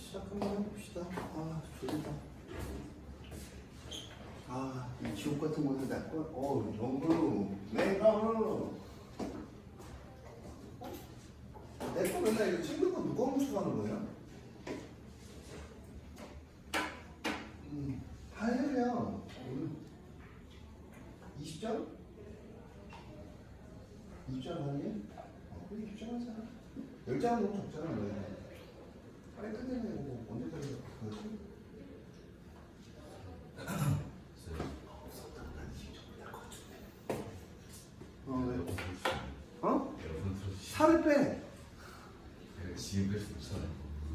시작 한번 해봅시다. 아, 졸리다. 아, 이 지옥 같은 곳에 날 걸? 너무 내가 내거 맨날 이거 찍는 거 누가 훔쳐가는 거야? 하려면 20점? 20점 하는 게? 그래 20점 하자. 10장은 너무 적잖아. 왜? 빨리 끝내려고 언제까지 그러지? 왜? 살을 빼. 지금 뺄 수 없잖아요.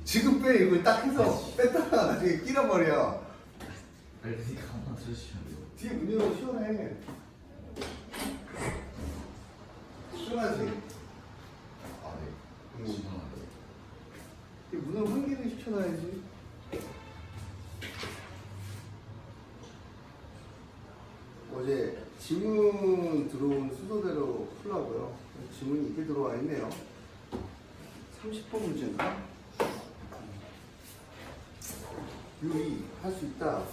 지금 빼. 이거 딱 해서 뺐다가 나중에 끼려버려. 빨리 하나 쓰시면 돼요. 뒤에 문 열고 시원해. 시원하지? 아, 네. 시원하네요. 이 문을 환기를 시켜놔야지. 어제 지문 들어온 순서대로 풀라고요. 지문이 이렇게 들어와 있네요. 30번 문제인가? 유리 할 수 있다.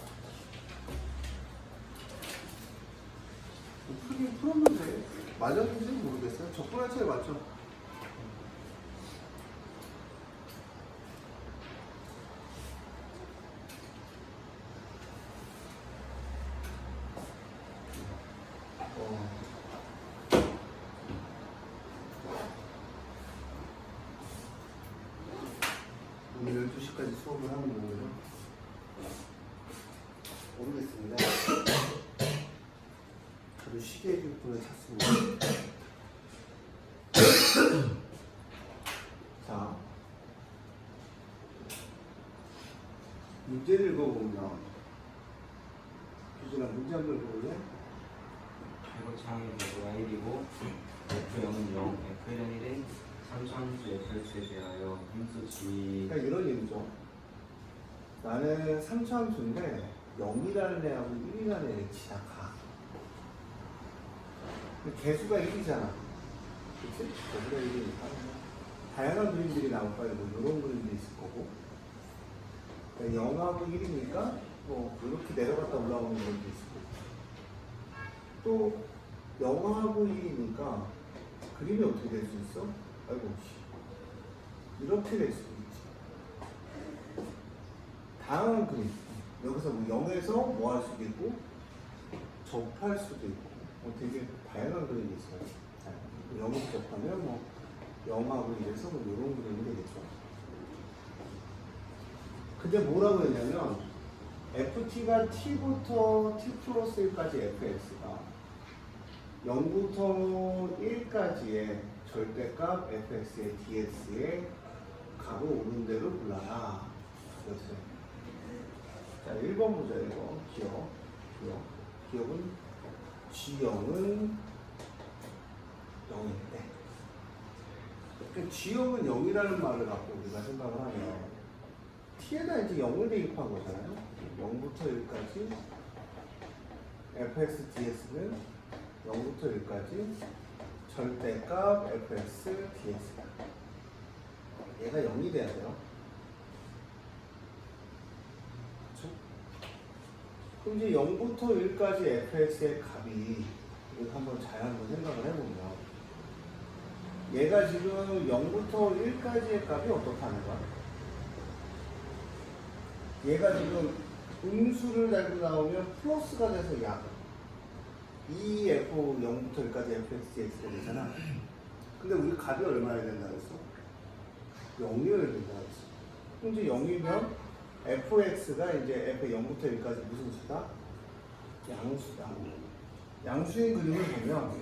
풀긴 풀었는데 맞았는지는 모르겠어요. 적분할 차이 맞죠? 오늘 12시까지 수업을 하는 거고요. 모르겠습니다. 저도 쉬게 해줄 분을 찾습니다. 자, 문제를 읽어보면 규진아 문제 한번 읽어볼래? 이거 창이 y이고 f0은 0, f1은 1의 삼수함수 fx에 대하여 함수 g 그러니까 이런 얘기죠. 나는 3차함수인데 0이라는 애하고 1이라는 애를 지나가. 개수가 1이잖아. 그치? 개수가 1이니까. 다양한 그림들이 나올 거예요. 뭐 이런 그림도 있을 거고. 그러니까 0하고 1이니까 뭐 이렇게 내려갔다 올라오는 그림도 있을 거고. 또 0하고 1이니까 그림이 어떻게 될 수 있어? 아이고, 이렇게 될 수도 있지. 다양한 그림. 여기서 뭐 0에서 뭐 할 수도 있고, 접할 수도 있고, 뭐 되게 다양한 그림이 있어요. 0에서 접하면 뭐 0하고 1에서 뭐 이런 그림이 되겠죠. 근데 뭐라고 했냐면, ft가 t부터 t 플러스 1까지 fx가 0부터 1까지의 절대값 fx의 dx의 값을 오는 대로 골라라. 그렇죠. 자, 1번 보자. 1번 기억. 기억은 G0은 0일 때. 그러니까 G0은 0이라는 말을 갖고 우리가 생각을 하면 t에다 이제 0을 대입한 거잖아요. 0부터 1까지 fx ds는 0부터 1까지 절대값 fx dx다. 얘가 0이 돼야 돼요. 그쵸? 그럼 이제 0부터 1까지 fx의 값이 이거 한번 잘 한번 생각을 해보면 얘가 지금 0부터 1까지의 값이 어떻다는 거야? 얘가 지금 음수를 달고 나오면 플러스가 돼서 약 2f 0부터 1까지 fx dx가 되잖아. 근데 우리 값이 얼마나 된다 그랬어? 0이어야 된다 그랬어. 그럼 이제 0이면 fx가 이제 f 0부터 1까지 무슨 수다? 양수다. 양수의 그림을 보면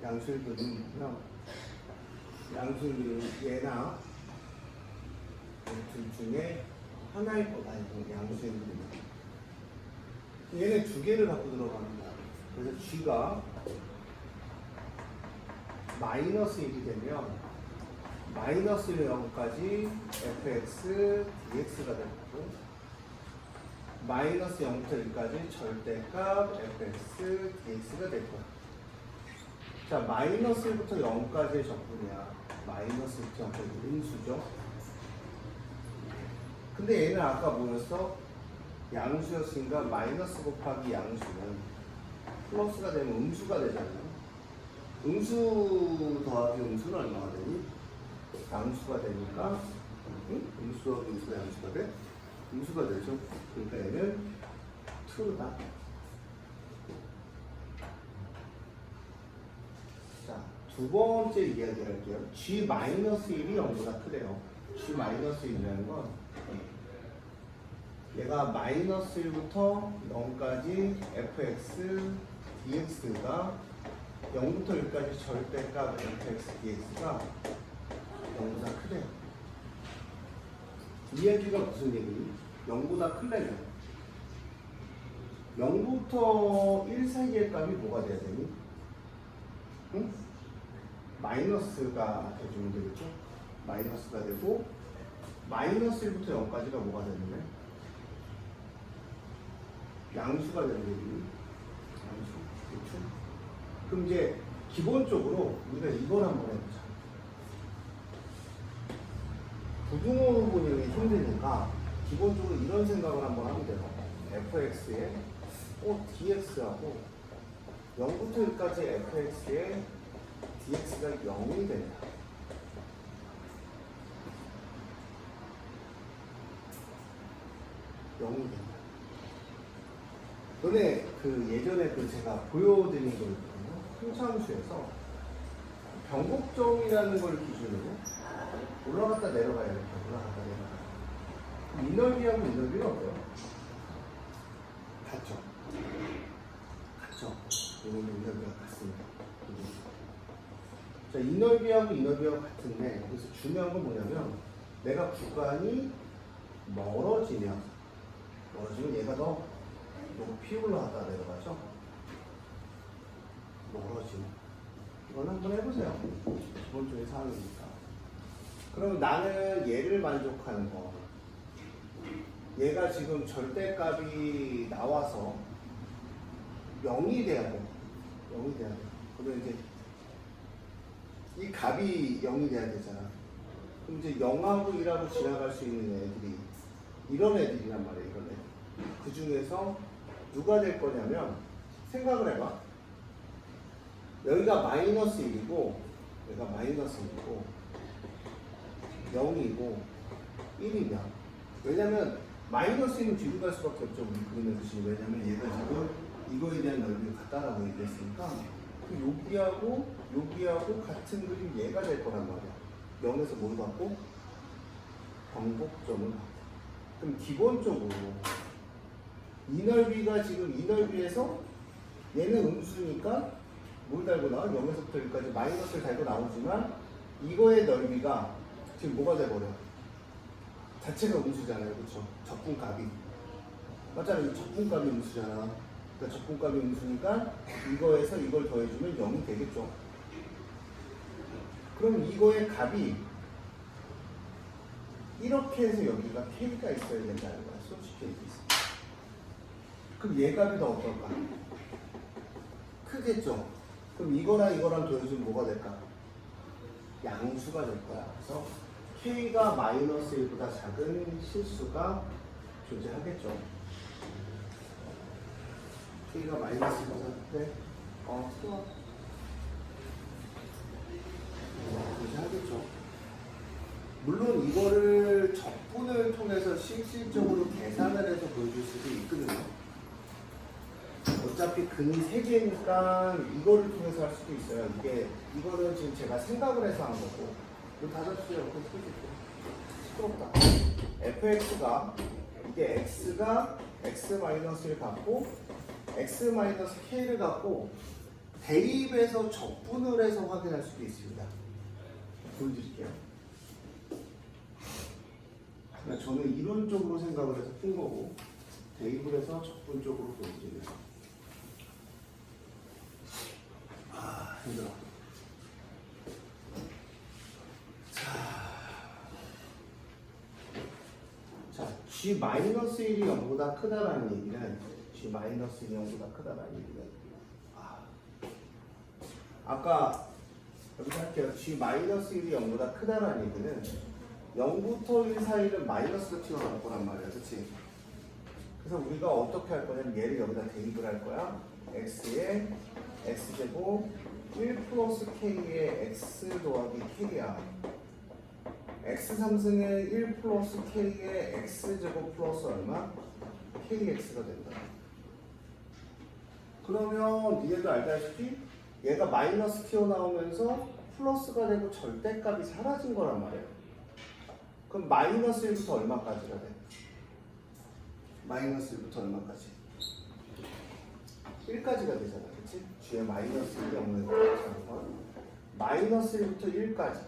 양수의 그림은 얘나 둘 중에 하나일 거다. 양수의 그림. 얘네 두 개를 갖고 들어가는 거야. 그래서 g가 마이너스 1이 되면 마이너스 0까지 fx dx가 되고 마이너스 0부터 1까지 절대값 fx dx가 될 거야. 자, 마이너스 1부터 0까지의 적분이야. 마이너스 1부터 0까지 음수죠. 근데 얘는 아까 뭐였어? 양수였으니까 마이너스 곱하기 양수는 플러스가 되면 음수가 되잖아. 음수 더하기 음수는 얼마가 되니? 양수가 되니까 음수 더하기 음수가 양수가 돼? 음수가 되죠. 그러니까 얘는 2다. 자, 두 번째 이야기 할게요. G-1이 0보다 크대요. G-1이라는 건 얘가 마이너스 1부터 0까지 fx dx가 0부터 1까지 절대값 fx dx가 0보다 크대요. 이 얘기가 무슨 얘기니? 0보다 클래요. 0부터 1 사이의 값이 뭐가 돼야 되니? 응? 마이너스가 돼주면 되겠죠? 마이너스가 되고 마이너스 1부터 0까지가 뭐가 되는데? 양수가 되는 얘기니? 양수. 그렇죠? 그럼 이제 기본적으로 우리가 이걸 한번 해보자. 부등호 분형이 힘드니까 기본적으로 이런 생각을 한번 하면 돼요. fx에 dx하고 0부터 1까지 fx에 dx가 0이 된다. 전에 예전에 제가 보여드린 거 있거든요. phương程수에서 변곡점이라는 걸 기준으로 올라갔다 내려가요. 이렇게 올라갔다 내려가요. 이 넓이하고 이 넓이는 어때요? 같죠? 같죠? 이거는 이 넓이가 같습니다. 자, 이 넓이하고 이 넓이하고 같은데 여기서 중요한 건 뭐냐면 내가 구간이 멀어지면 얘가 더 높이 올라갔다 내려가죠? 멀어지면 이건 한번 해보세요. 기본적인 사항이니까. 그럼 나는 얘를 만족하는 거. 얘가 지금 절대값이 나와서 0이 돼야 돼. 0이 돼야 돼. 그러면 이제 이 값이 0이 돼야 되잖아. 그럼 이제 0하고 1하고 지나갈 수 있는 애들이 이런 애들이란 말이에요. 이런 애들. 그 중에서 누가 될 거냐면 생각을 해봐. 여기가 마이너스 1이고 여기가 마이너스 1이고 0이고 1이면 왜냐면 마이너스 1은 뒤로 갈 수밖에 없죠. 우리 그림에서 지금 왜냐면 얘가 지금 이거에 대한 넓이가 같다라고 얘기했으니까 여기하고 같은 그림 얘가 될 거란 말이야. 0에서 뭘 갖고? 변곡점을 갖고. 그럼 기본적으로 이 넓이가 지금 이 넓이에서 얘는 음수니까 뭘 달고 나와? 0에서부터 1까지 마이너스를 달고 나오지만 이거의 넓이가 지금 뭐가 돼버려? 자체가 음수잖아요. 그렇죠? 적분값이 맞잖아요. 이 적분값이 음수잖아. 그러니까 적분값이 음수니까 이거에서 이걸 더해주면 0이 되겠죠. 그럼 이거의 값이 이렇게 해서 여기가 k가 있어야 된다는 거야. 솔직히 얘기해서. 그럼 얘 값이 더 어떨까? 크겠죠? 그럼 이거랑 더해주면 뭐가 될까? 양수가 될 거야. 그래서 k가 마이너스 1보다 작은 실수가 존재하겠죠. k가 마이너스 1보다 네? 존재하겠죠. 물론 이거를 적분을 통해서 실질적으로 계산을 해서 보여줄 수도 있거든요. 어차피 근이 3개니까 이거를 통해서 할 수도 있어요. 이거는 지금 제가 생각을 해서 한 거고. 이거 닫아주세요. 시끄럽다. fx가 이게 x가 x-1을 갖고 x-k를 갖고 대입해서 적분을 해서 확인할 수도 있습니다. 보여드릴게요. 그러니까 저는 이론적으로 생각을 해서 푼 거고 대입을 해서 적분적으로 보여드려요. 힘들어. 자, G-1이 0보다 크다라는 얘기는 G-1이 0보다 크다라는 얘기는 아까 여기서 할게요. G-1이 0보다 크다라는 얘기는 0부터 1 사이는 마이너스가 튀어나올 거란 말이야. 그치? 그래서 우리가 어떻게 할 거냐면 얘를 여기다 대입을 할 거야. x에 x제곱 1 플러스 k에 x 더하기 k야. x 상승에 1 플러스 k에 x제곱 플러스 얼마? kx가 된다. 그러면 얘도 알다시피 얘가 마이너스 튀어나오면서 플러스가 되고 절대값이 사라진 거란 말이에요. 그럼 마이너스 1부터 얼마까지가 돼? 마이너스 1부터 얼마까지? 1까지가 되잖아. 그치? 뒤에 마이너스 1이 없는 거잖아. 마이너스 1부터 1까지.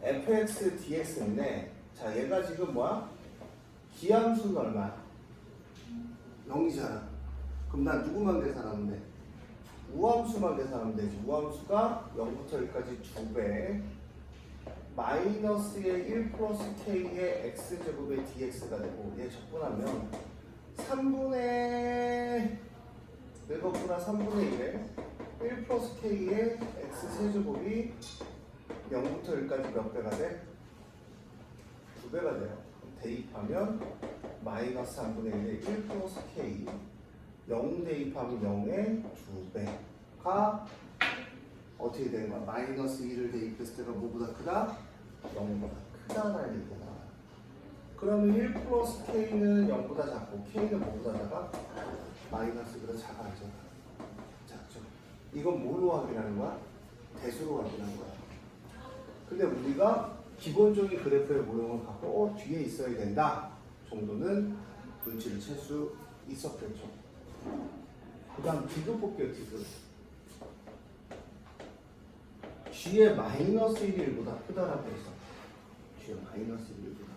fx dx인데, 자, 얘가 지금 뭐야? 기함수는 얼마야? 0이잖아. 그럼 난 누구만 계산하면 돼? 우함수만 계산하면 되지. 우함수가 0부터 1까지 2배 마이너스의 1 플러스 k의 x제곱의 dx가 되고 얘 적분하면 3분의 늙었구나 3분의 1에 1 플러스 k의 x세제곱이 0부터 1까지 몇 배가 돼? 2배가 돼요. 대입하면 마이너스 3분의 1에 1 플러스 k 0 대입하면 0의 2배가 어떻게 되는 거야? 마이너스 1을 대입했을 때가 뭐보다 크다? 0보다 크다라는 얘기가 나와요. 그러면 1 플러스 k는 0보다 작고 k는 뭐보다 작아? 마이너스보다 작아져. 작죠. 이건 뭘로 확인하는 거야? 대수로 확인하는 거야. 근데 우리가 기본적인 그래프의 모형을 갖고 뒤에 있어야 된다 정도는 눈치를 챌 수 있었겠죠. 그 다음 디귿 볼게요. 디귿. G의 마이너스 1이 1보다 크다라고 했어. G의 마이너스 1이 1보다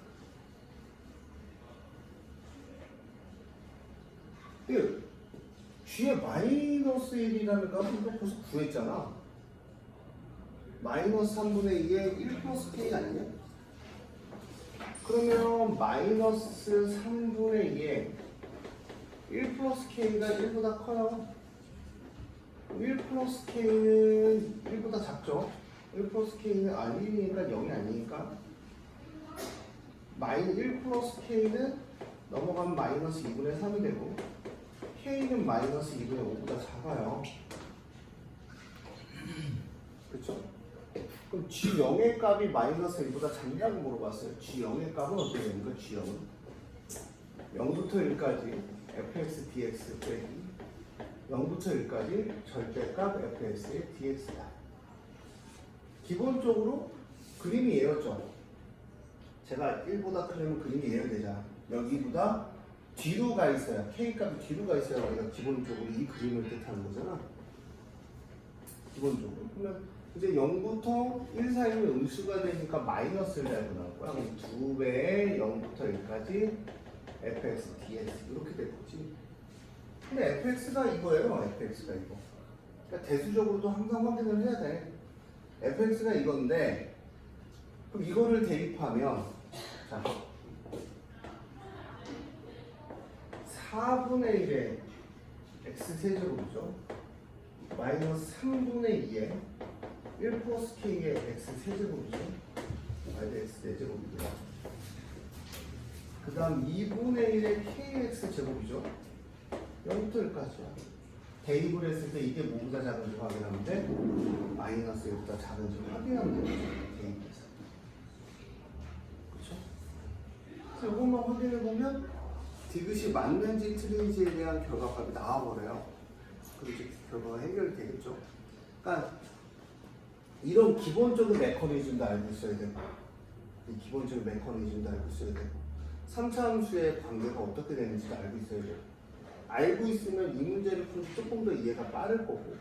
크다. G의 마이너스 1이라는 값은 이거 벌써 구했잖아. 마이너스 3분의 2에 1 플러스 k 아니냐? 그러면 마이너스 3분의 2에 1 플러스 k가 1보다 커요. 1 플러스 k는 1보다 작죠? 1 플러스 k는 1이니까 0이 아니니까 1 플러스 k는 넘어가면 마이너스 2분의 3이 되고 k는 마이너스 2분의 5보다 작아요. 그쵸? 그럼 G0의 값이 마이너스 1보다 작냐고 물어봤어요. G0의 값은 어떻게 됩니까? G0은 0부터 1까지 fx dx 빼기 0부터 1까지 절대값 fx의 dx다. 기본적으로 그림이 얘였죠. 제가 1보다 크려면 그림이 예열되잖아. 여기보다 뒤로 가 있어야 k값이 뒤로 가 있어야 우리가 기본적으로 이 그림을 뜻하는 거잖아. 기본적으로. 그러면 이제 0부터 1 사이는 음수가 되니까 마이너스를 알고 나올 거야. 그럼 2배의 0부터 1까지 fx dx 이렇게 될 거지. 근데 fx가 이거예요. fx가 이거. 그러니까 대수적으로도 항상 확인을 해야 돼. fx가 이건데 그럼 이거를 대입하면 자 4분의 1의 x세제곱이죠. 마이너스 3분의 2의 1 플러스 k의 x세제곱이죠. x4제곱이고요. 그 다음 2분의 1의 kx제곱이죠. 0부터 1까지야. 대입을 했을 때 이게 뭐보다 작은지 확인하면 돼. 마이너스 1보다 작은지 확인하면 돼. 대입해서. 그렇죠? 그래서 이것만 확인해보면 디귿이 맞는지 틀린지에 대한 결과값이 나와버려요. 그럼 이제 결과가 해결되겠죠. 그러니까 이런 기본적인 메커니즘도 알고 있어야 되고 이 기본적인 메커니즘도 알고 있어야 되고 3차 함수의 관계가 어떻게 되는지도 알고 있어야 돼요. 알고 있으면 이 문제를 풀기 조금 더 이해가 빠를 거고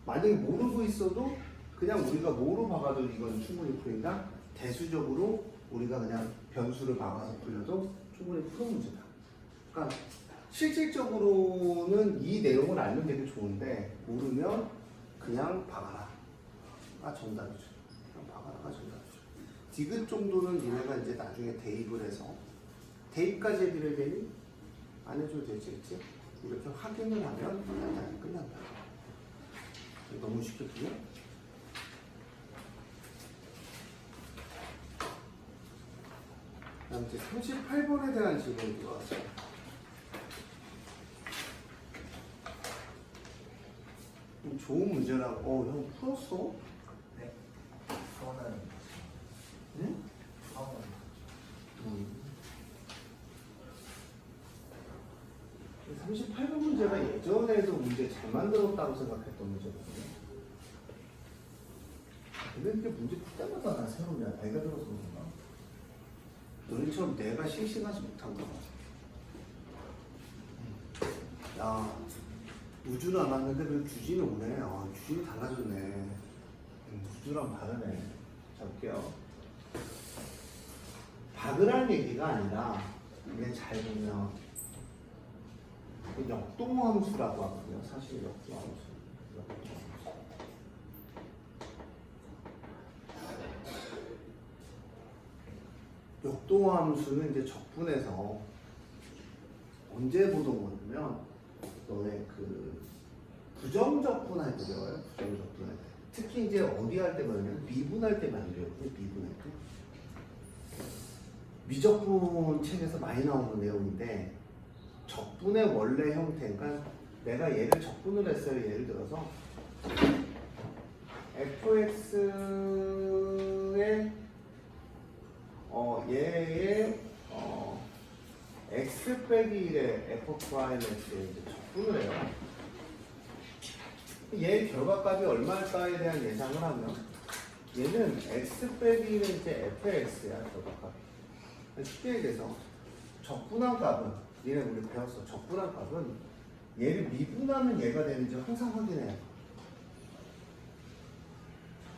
만약에 모르고 있어도 그냥 우리가 뭐로 박아도 이건 충분히 풀린다. 대수적으로 우리가 그냥 변수를 박아서 풀려도 충분히 푸는 문제다. 그러니까 실질적으로는 이 내용을 알면 되게 좋은데 모르면 그냥 박아라. 정답이죠. 그냥 박아라가 정답이죠. 디귿 정도는 니네가 이제 나중에 대입을 해서 대입까지 해드려야 되니? 안 해줘도 되지, 그치? 이렇게 확인을 하면 간단히 끝난다. 너무 쉽게 풀려? 다음 이제 38번에 대한 질문이 들어왔어요. 좋은 문제라고. 형 풀었어? 네. 저는 응? 저는 음. 38번 문제가 예전에도 문제 잘 만들었다고 생각했던 문제거든요. 근데 이게 문제 풀 때마다 나 새로운 나이가 들어서 그런가? 너희처럼 내가 싱싱하지 못한가 봐. 야, 우주는 안 왔는데 그 주진이 오네. 아, 주진이 달라졌네. 우주랑 다르네. 자, 볼게요. 박으란 얘기가 아니라, 이게 잘 보면, 역동함수라고 하거든요. 사실 역동함수. 역동함수는 이제 적분해서 언제 보던 거냐면 너네 그 부정적분할 때 배워요. 부정적분할 때. 특히 이제 어디 할 때 배우냐면 미분할 때 많이 배우거든요. 미분할 때. 미적분 책에서 많이 나오는 내용인데 적분의 원래 형태니까 내가 얘를 적분을 했어요. 예를 들어서 fx의 얘의 x 빼기 1의 f 프라임x에 이제 적분을 해요. 얘의 결과값이 얼마일까에 대한 예상을 하면 얘는 x 빼기 1은 이제 fx야 결과값이. 쉽게 얘기해서 적분한 값은 얘네 우리 배웠어. 적분한 값은 얘를 미분하면 얘가 되는지 항상 확인해요.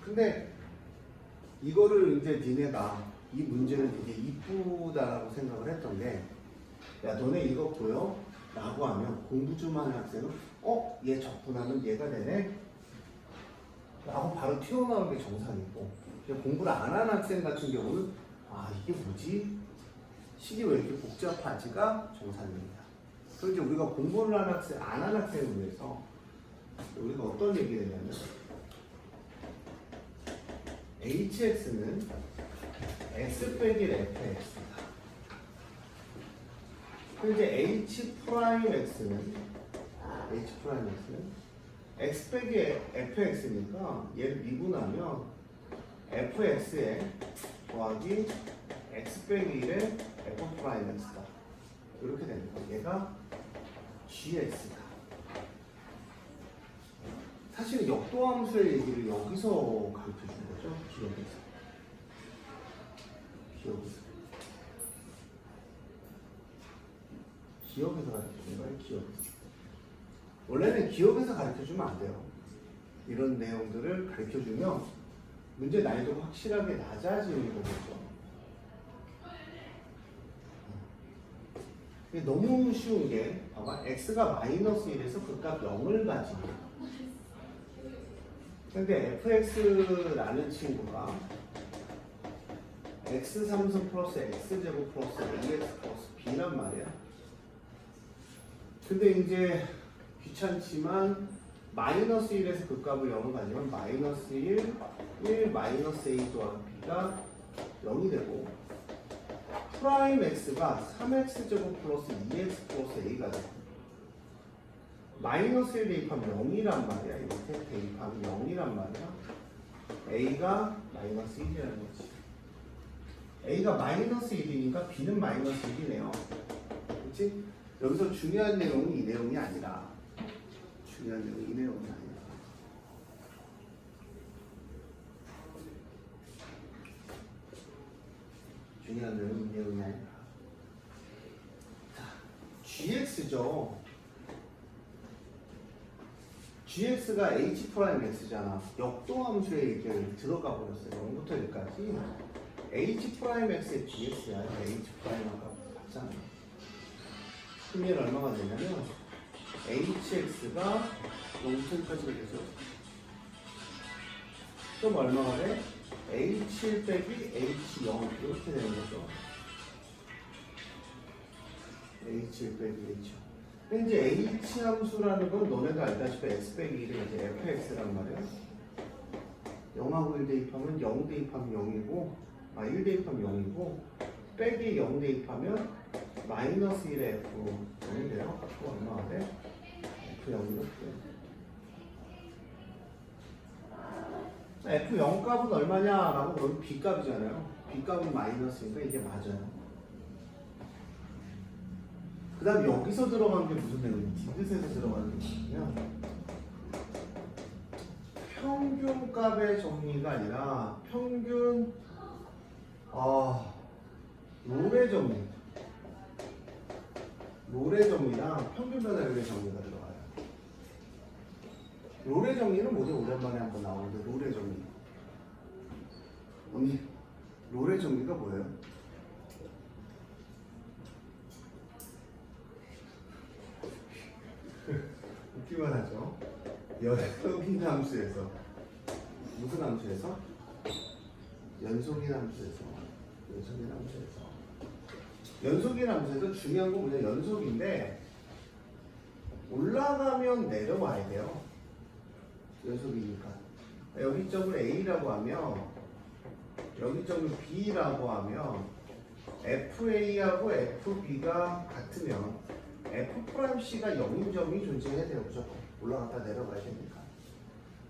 근데 이거를 이제 니네가 이 문제는 되게 이쁘다라고 생각을 했던 게, 야 너네 이거 보여? 라고 하면 공부 좀 하는 학생은 얘 적분하면 얘가 되네? 라고 바로 튀어나오는 게 정상이고, 공부를 안 하는 학생 같은 경우는 아 이게 뭐지? 식이 왜 이렇게 복잡하지가 정상입니다. 그래서 이제 우리가 공부를 하는 학생, 안 하는 학생을 위해서 우리가 어떤 얘기를 했냐면 hx는 x 빼기 fx다. 그리고 이제 h 프라임 x는 x 빼기 fx니까 얘를 미분하면 fx에 더하기 x 빼기 1의 f 프라임 x다. 이렇게 됩니다. 얘가 gx다. 사실 역도함수의 얘기를 여기서 가르쳐 준 거죠. 기억에서 가르쳐 주는 거예요. 기억에서. 원래는 기억에서 가르쳐 주면 안 돼요. 이런 내용들을 가르쳐 주면 문제 난이도가 확실하게 낮아지는 거죠. 이게 너무 쉬운 게 봐봐. x가 마이너스 1에서 그 값 0을 가지고, 근데 fx라는 친구가 x 3승 플러스 x 제곱 플러스 ax 플러스 b란 말이야. 근데 이제 귀찮지만 마이너스 1에서 그 값을 0을 가지면 마이너스 1, 1 마이너스 a 더하기 b가 0이 되고, 프라임 x가 3x 제곱 플러스 2x 플러스 a가 돼. 마이너스 1 대입하면 0이란 말이야. 이렇게 대입하면 0이란 말이야. a가 마이너스 1이라는 거지. a가 마이너스 1이니까 b는 마이너스 1이네요. 그렇지? 여기서 중요한 내용이 이 내용이 아니라, 중요한 내용이 이 내용이 아니라, 중요한 내용이 이 내용이 아니라, 자, gx죠. gx가 h 프라임 x잖아. 역도함수의 얘기를 들어가 버렸어요. 0부터 1까지. h 프라임 x의 gx야. h 프라임 아까 봤잖아. 그럼 얘는 얼마가 되냐면 hx가 0부터 1까지 되죠. 그럼 얼마가 돼? h1 빼기 h0 이렇게 되는 거죠. h1 빼기 h0. 근데 이제 h 함수라는 건 너네가 알다시피 x 빼기 1은 이제 fx란 말이야. 0하고 1 대입하면 0 대입하면 0이고, 1 대입하면 0이고, 빼기 0 대입하면 마이너스 1의 F 0인데요. 그거 얼마가 돼? F 0이요? F 0 값은 얼마냐라고 그러면 B 값이잖아요. B 값은 마이너스니까 이게 맞아요. 그 다음 여기서 들어가는 게 무슨 내용이냐? 디귿에서 들어가는 게 뭐냐면 평균 값의 정리가 아니라 평균 롤의 정리. 롤의 정리랑 평균 변화율의 정리가 들어가요. 롤의 정리는 뭐지? 오랜만에 한번 나오는데 롤의 정리. 언니, 롤의 정리가 뭐예요? 웃기만 하죠. 연속인 함수에서 무슨 함수에서? 연속인 함수에서 연속인 함수에서 중요한 건 뭐냐? 연속인데 올라가면 내려와야 돼요. 연속이니까 여기 점을 A라고 하면 여기 점을 B라고 하면 FA하고 FB가 같으면 F'C가 0인 점이 존재해야 돼요. 무조건 올라갔다 내려가야 되니까.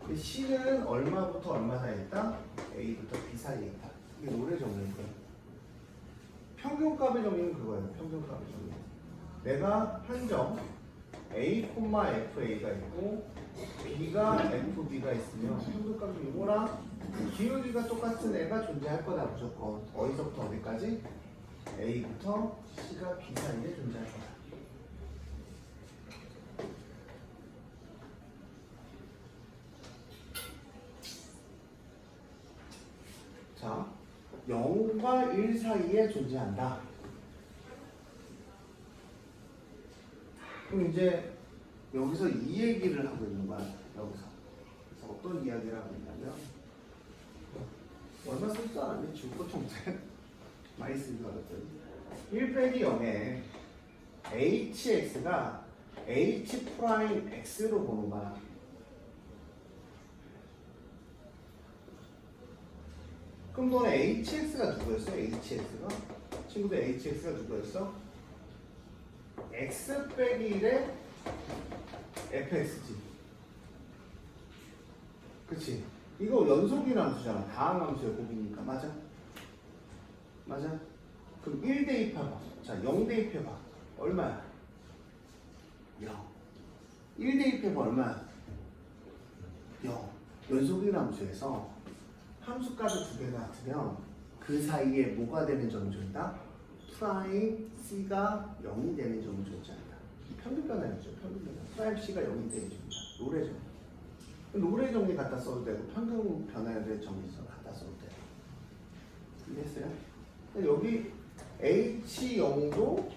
근데 C는 얼마부터 얼마 사이에 있다? A부터 B 사이에 있다. 이게 노래 정리인 거예요. 평균값의 정리는 그거예요. 평균값의 정리. 내가 한 점 A,FA가 있고 B가 FB가 있으면 평균값이 이거랑 기울기가 똑같은 애가 존재할 거다. 무조건 어디서부터 어디까지? A부터 C가 B 사이에 존재할 거다. 자, 0과 1 사이에 존재한다. 그럼 이제 여기서 이 얘기를 하고 있는 거야. 여기서. 그래서 어떤 이야기를 하고 있냐면 얼마 쓸 줄 알았니? 줄거 총책 많이 쓰는 줄 알았더니 1 빼기 0에 hx가 h'x로 보는 거야. 그럼 너는 hx가 누구였어? hx가? 친구들 hx가 누구였어? x 빼기 1의 fx지. 그치? 이거 연속인 함수잖아. 다항 함수야, 곱이니까. 맞아? 맞아? 그럼 1 대입해봐. 자, 0 대입해봐. 얼마야? 0. 1 대입해봐. 얼마야? 0. 연속인 함수에서 함수값이 두 개가 같으면 그 사이에 뭐가 되는 점이 존재한다? 프라임 C가 0이 되는 점이 존재한다. 평균 변화였죠. 평균 변화. 프라임 C가 0이 되는 점이다. 롤의 정리. 롤의 정리 갖다 써도 되고 평균 변화율의 정리 갖다 써도 돼요. 이해했어요? 여기 H0도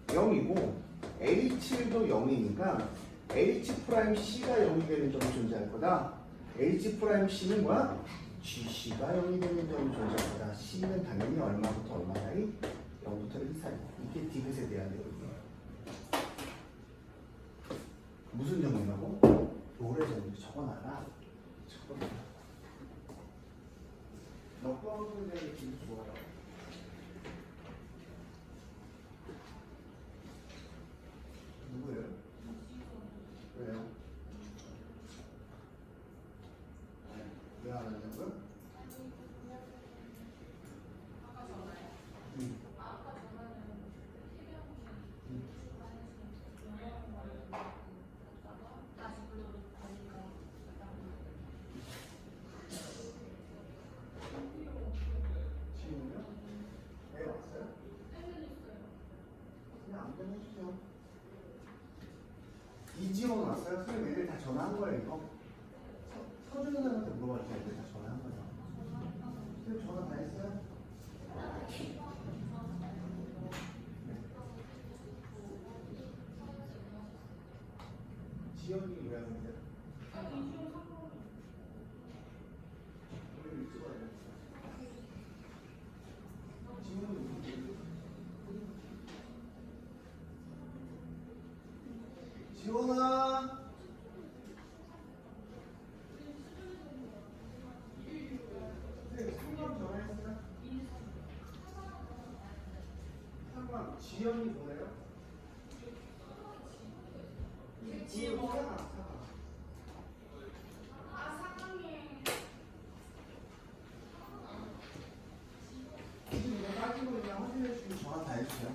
0이고 H1도 0이니까 H'C가 0이 되는 점이 존재할 거다. H'C는 뭐야? GC가 0이 되는 점이 존재할 거다. C는 당연히 얼마부터 얼마 사이? 0부터 1 사이. 이게 디귿에 대한 내용이에요. 무슨 정리라고? 롤의 정리 적어놔라. 적어놔라. 역방송에 대한 기분 좋아요. 누구예요? 왜요? 왜 안 하냐고요? 지금요? 애 왔어요? 그냥 안 보내주세요. 이지원 왔어요? 선생님 애들 다 전화한 거예요 이거? 서준이 사람한테 물어봤지 애들 다 전화한 거예요. 선생님 전화 다 했어요? 지연이 왜 하는데? 오늘 일찍 와야 돼. 지연이 지원아. 네, 상담 전화했어요? 지연이 보내요? 지연 사과. 지금 이거 빠진 거 그냥 확인해 주시면 전화 다 해주세요.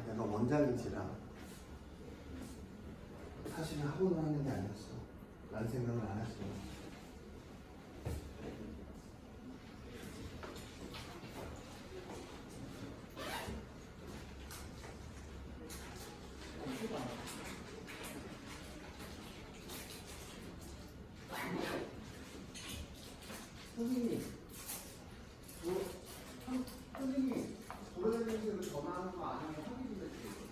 내가 원장인지라 사실은 학원을 하는 게 아니었어. 라는 생각을 안 했어. 선생님, 선생님, 돌아다니면서 전화하는 거 아니면 확인 좀 해주세요.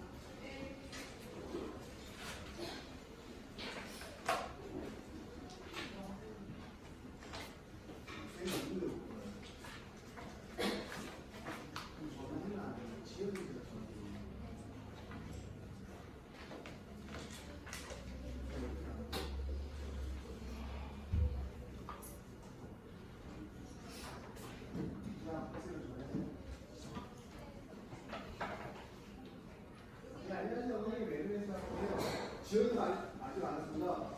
지원은 아직 안 했습니다.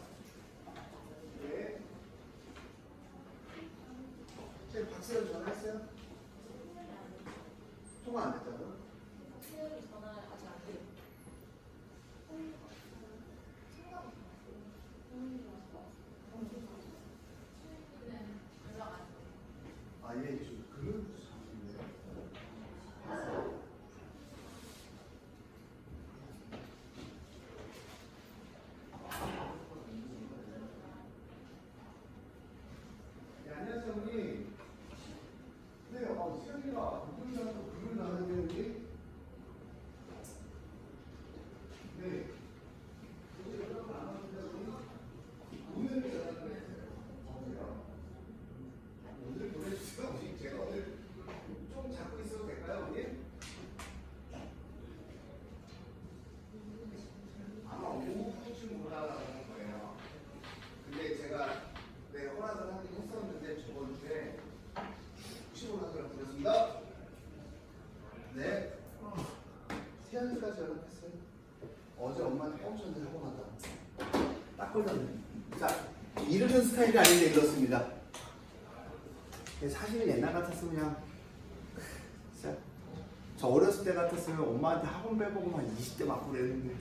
네. 제 박세현 전화했어요? 통화 안 됐다고요? 아, 예, 그런 상황인데요. 네, 안녕하세요, 어머니. 네, 수현이가 누군가한테 글을 나눴는데, 네. 어제 연락을 안 하셨는데, 오늘 연락을 했어요. 오늘 보내주세요. 제가 오늘 좀 잡고 있어도 될까요, 어머니? 아마 오후쯤 올라가는 거예요. 근데 제가 허락을 하긴 했었는데 저번 주에 혹시 몰라서 연락드렸습니다. 네. 세연이까지 연락했어요. 어제 엄마한테 뻥쳤는데 하고 나다. 딱 걸렸네. 자, 이르는 스타일이 아닌데 이렇습니다. 사실 옛날 같았으면 그냥 진짜 저 어렸을 때 같았으면 엄마한테 학원 빼보고 한 20대 맞고 그랬는데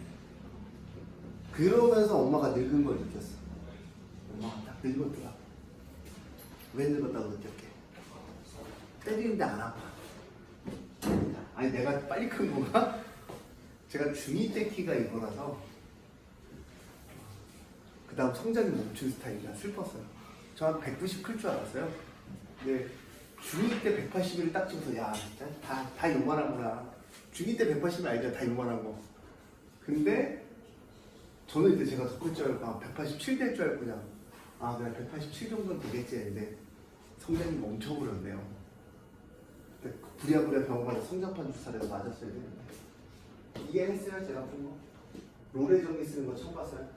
그러면서 엄마가 늙은 걸 느꼈어. 엄마가 딱 늙었더라. 왜 늙었다고 느꼈게? 때리는데 안 아파. 아니 내가 빨리 큰 건가? 제가 중2 때 키가 이거라서 그 다음 성장이 멈춘 스타일이라 슬펐어요. 저 한 190 클 줄 알았어요. 근데 중2 때 181을 딱 찍어서 야 진짜 다 요만하구나. 중2 때 180이 아니죠. 다 요만한 거. 근데 저는 이제 제가 더 클 줄 알고 187 될 줄 알고 그냥 그냥 187 정도는 되겠지 했는데 성장이 멈춰버렸네요. 부랴부랴 병원 가서 성장판 주사를 맞았어야 되는데 이해했어요? 제가 본 거? 로레 종이 쓰는 거 처음 봤어요?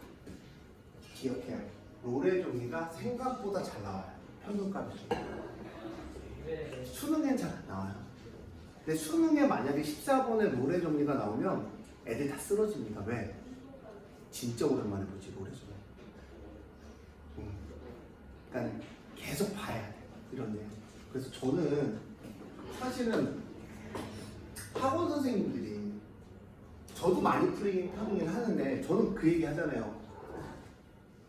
기억해요. 로레 종이가 생각보다 잘 나와요. 평균값이. 수능엔 잘 안 나와요. 근데 수능에 만약에 14번에 로레 종이가 나오면 애들 다 쓰러집니다. 왜? 진짜 오랜만에 보지 로레 종이. 그러니까 계속 봐야 돼. 이런 내용. 그래서 저는 사실은 학원 선생님들이 저도 많이 풀이긴 하는데 저는 그 얘기 하잖아요.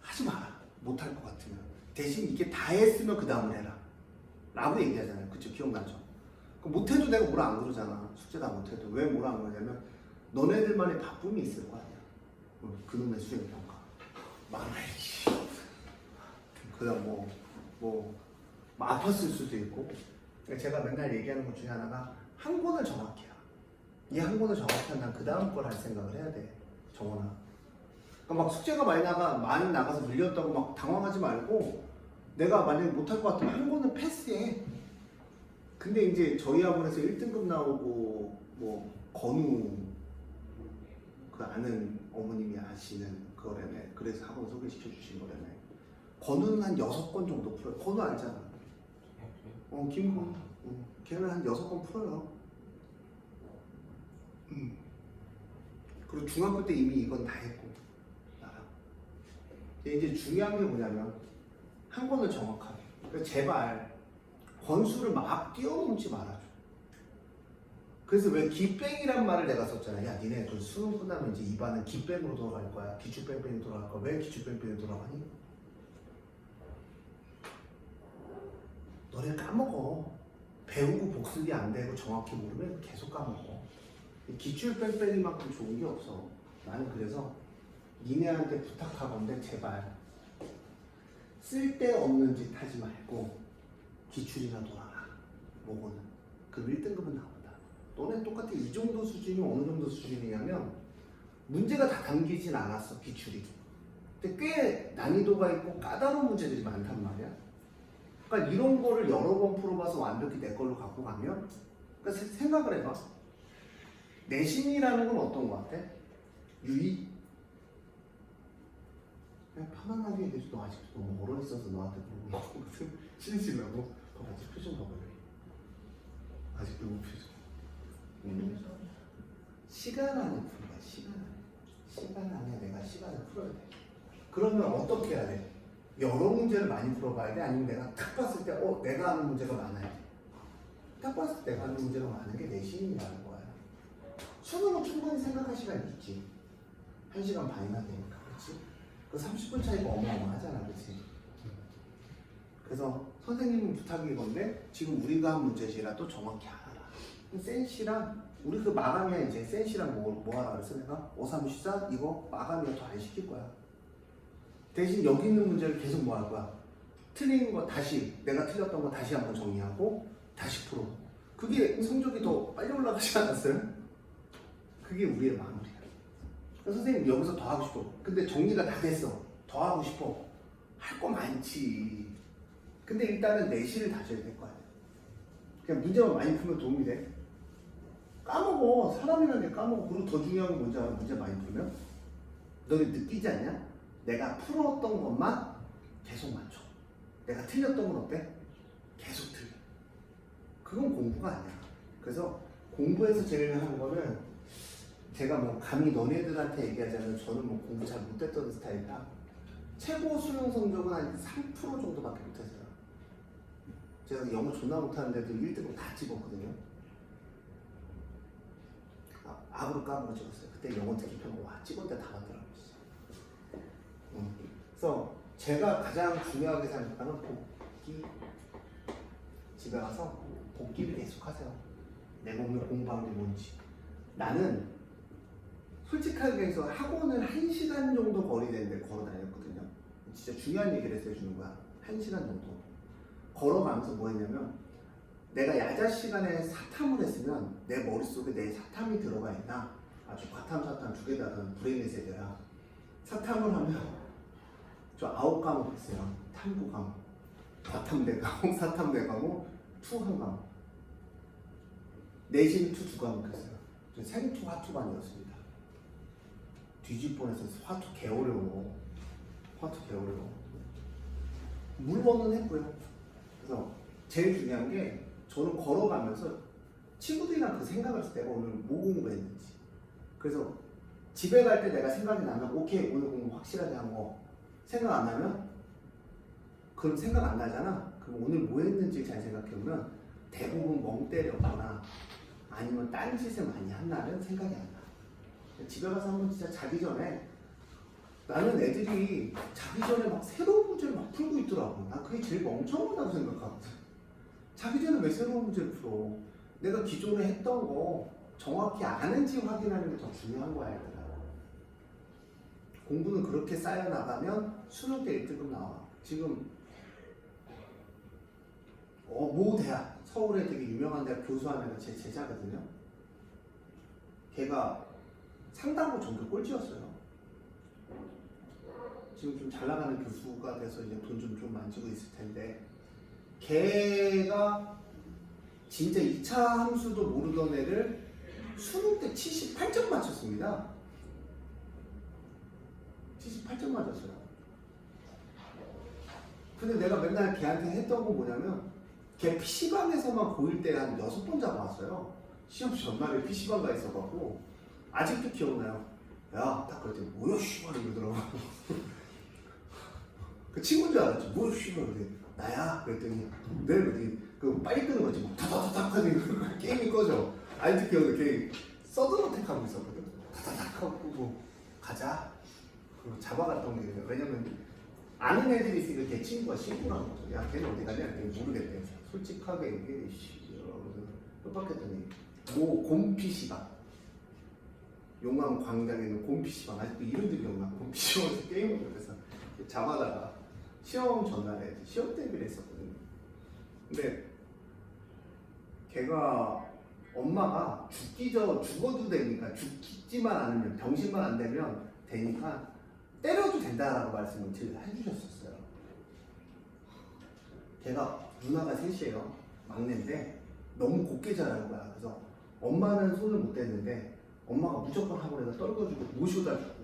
하지 마라. 못할 것 같으면. 대신 이게 다 했으면 그 다음을 해라. 라고 얘기하잖아요. 그쵸? 기억나죠? 못해도 내가 뭐라 안 그러잖아. 숙제 다 못해도. 왜 뭐라 안 그러냐면 너네들만의 바쁨이 있을 거 아니야. 그놈의 수행평가. 망할지. 그 다음 아팠을 수도 있고. 제가 맨날 얘기하는 것 중에 하나가 한 권을 정확히 해라. 이 한 권을 정확히 하면 그 다음 걸 할 생각을 해야 돼. 정원아. 그러니까 막 숙제가 많이 나가서 밀렸다고 막 당황하지 말고 내가 만약에 못할 것 같으면 한 권은 패스해. 근데 이제 저희 학원에서 1등급 나오고 건우 그 아는 어머님이 아시는 그거라네. 그래서 학원 소개시켜 주신 거라네. 건우는 한 6건 정도 풀어요. 건우 알잖아. 김건우. 걔는 한 6건 풀어요. 그리고 중학교 때 이미 이건 다 했고. 나랑. 이제 중요한 게 뭐냐면 한 권을 정확하게. 그러니까 제발 권수를 막 뛰어넘지 말아줘. 그래서 왜 기뺑이란 말을 내가 썼잖아. 야, 니네 그 수능 끝나면 이제 입안은 기뺑으로 돌아갈 거야. 기출뺑뺑이 돌아갈 거야. 왜 기출뺑뺑이 돌아가니? 너네 까먹어. 배우고 복습이 안 되고 정확히 모르면 계속 까먹어. 기출뺑뺑이만큼 좋은 게 없어. 나는 그래서 니네한테 부탁하건데 제발 쓸데없는 짓 하지 말고 기출이나 돌아라. 뭐고는. 그 1등급은 나온다. 너네 똑같아. 이 정도 수준이 어느 정도 수준이냐면 문제가 다 담기진 않았어. 기출이. 근데 꽤 난이도가 있고 까다로운 문제들이 많단 말이야. 그러니까 이런 거를 여러 번 풀어봐서 완벽히 내 걸로 갖고 가면, 그러니까 생각을 해봐. 내신이라는 건 어떤 거 같아? 유의? 그냥 편안하게 얘기해줘. 너 아직도 너무 멀어 있어서 너한테 물어보는 거거든. 친해지려고. 봐봐, 표정 봐봐요. 아직도 너무 표정. 시간 안에 푸는 거야. 시간 안에 내가 시간을 풀어야 돼. 그러면 어떻게 해야 돼? 여러 문제를 많이 풀어봐야 돼? 아니면 내가 딱 봤을 때 내가 아는 문제가 많아야 돼? 딱 봤을 때 내가 아는 문제가 많은 게 내신이라는 거야. 수능은 충분히 생각할 시간이 있지. 1시간 반이나 되니까. 그렇지? 그 30분 차이가 어마어마하잖아. 그렇지? 그래서 선생님은 부탁이 건데 지금 우리가 한 문제지라도 정확히 알아라. 센시랑 우리 그 마감에 이제 센시랑 뭐 하라 그랬어 내가? 534 이거 마감이야. 더 안 시킬 거야. 대신 여기 있는 문제를 계속 뭐 할 거야? 틀린 거 다시 내가 틀렸던 거 다시 한번 정리하고 다시 풀어. 그게 성적이 더 빨리 올라가지 않았어요? 그게 우리의 마무리야. 그래서 선생님 여기서 더 하고 싶어. 근데 정리가 다 됐어. 더 하고 싶어. 할 거 많지. 근데 일단은 내신을 다져야 될 거야. 그냥 문제만 많이 풀면 도움이 돼. 까먹어. 사람이라는 게 까먹어. 그리고 더 중요한 건 뭔지 알아? 문제 많이 풀면 너네 느끼지 않냐? 내가 풀었던 것만 계속 맞춰. 내가 틀렸던 건 어때? 계속 틀려. 그건 공부가 아니야. 그래서 공부에서 제일 하는 거는 제가 뭐 감히 너네들한테 얘기하자면 저는 뭐 공부 잘 못했던 스타일이라 최고 수능 성적은 한 3% 정도밖에 못했어요. 제가 영어 존나 못하는데도 1등급 다 찍었거든요. 악으로 까먹어 찍었어요. 그때 영어 특기 평가 와 찍었는데 다 맞더라고요. 그래서 제가 가장 중요하게 생각하는 복기. 집에 가서 복기를 계속하세요. 내가 오늘 공부한 게 뭔지. 나는 솔직하게 해서 학원을 1시간 정도 거리 되는데 걸어 다녔거든요. 진짜 중요한 얘기를 해서 해주는 거야. 1시간 정도 걸어가면서 뭐 했냐면 내가 야자 시간에 사탐을 했으면 내 머릿속에 내 사탐이 들어가 있나. 아주 과탐 사탐 두 개 다른 브레인의 세계라. 사탐을 하면 저 9과목 했어요. 탐구 과목, 과탐 4과목, 사탐 4과목, 투 1과목. 내신 투 2과목 했어요. 저 생투 화투반이었습니다. 뒤질 뻔해서 화투 개어려워. 화투 개어려워. 물건은 했고요. 그래서 제일 중요한 게 저는 걸어가면서 친구들이랑 그 생각을 했을 때 내가 오늘 뭐 공부했는지. 그래서 집에 갈 때 내가 생각이 나면 오케이 오늘 공부 확실하게 한 거. 생각 안 나면 그럼 생각 안 나잖아. 그럼 오늘 뭐 했는지 잘 생각해보면 대부분 멍 때렸거나 아니면 딴 짓을 많이 한 날은 생각이 안 나. 집에 가서 한번 진짜 자기 전에 나는 애들이 자기 전에 막 새로운 문제를 막 풀고 있더라고. 나 그게 제일 멍청하다고 생각하거든. 자기 전에 왜 새로운 문제를 풀어? 내가 기존에 했던 거 정확히 아는지 확인하는 게 더 중요한 거야, 얘들아. 공부는 그렇게 쌓여나가면 수능 때 1등급 나와. 지금 모 대학, 서울에 되게 유명한 대학 교수 한 애가 제 제자거든요. 걔가 상당부 전교 꼴찌였어요. 지금 좀 잘 나가는 교수가 돼서 이제 돈 좀 만지고 있을 텐데 걔가 진짜 2차 함수도 모르던 애를 수능 때 78점 맞췄습니다. 78점 맞았어요. 근데 내가 맨날 걔한테 했던 건 뭐냐면 걔 PC방에서만 보일 때 한 6번 잡아왔어요. 시험 전날에 PC방 가 있어갖고 아직도 기억나요. 야, 딱 그랬더니 뭐야 씨발 이러더라고. 그 친구인 줄 알았지. 뭐야 씨발 그랬더니 나야. 그랬더니 네 그랬더니 그 빨리 끄는 거지. 막 다다다닥 하더니 게임이 꺼져. 아직도 기억나. 걔 서든어택 하고 있었거든. 다다닥 하고 끄고 가자. 그리고 잡아갔던 게 왜냐면 아는 애들이 있으니까 걔 친구가 신고한 거죠. 야 걔는 어디 가냐? 걔는 모르겠대. 솔직하게 얘기해. 이러면서 협박했더니 곰 PC방. 용왕 광장에 있는 곰 PC방. 아직도 이름도 기억나. 곰 PC방에서 게임을 하면서 잡아다가 시험 전날에 시험 대비를 했었거든요. 근데 걔가 엄마가 죽어도 되니까 죽지만 않으면 병신만 안 되면 되니까 때려도 된다라고 말씀을 해주셨었어요. 걔가 누나가 셋이에요. 막내인데 너무 곱게 자라는 거야. 그래서 엄마는 손을 못 댔는데 엄마가 무조건 학원에다 떨궈주고 모셔다 주고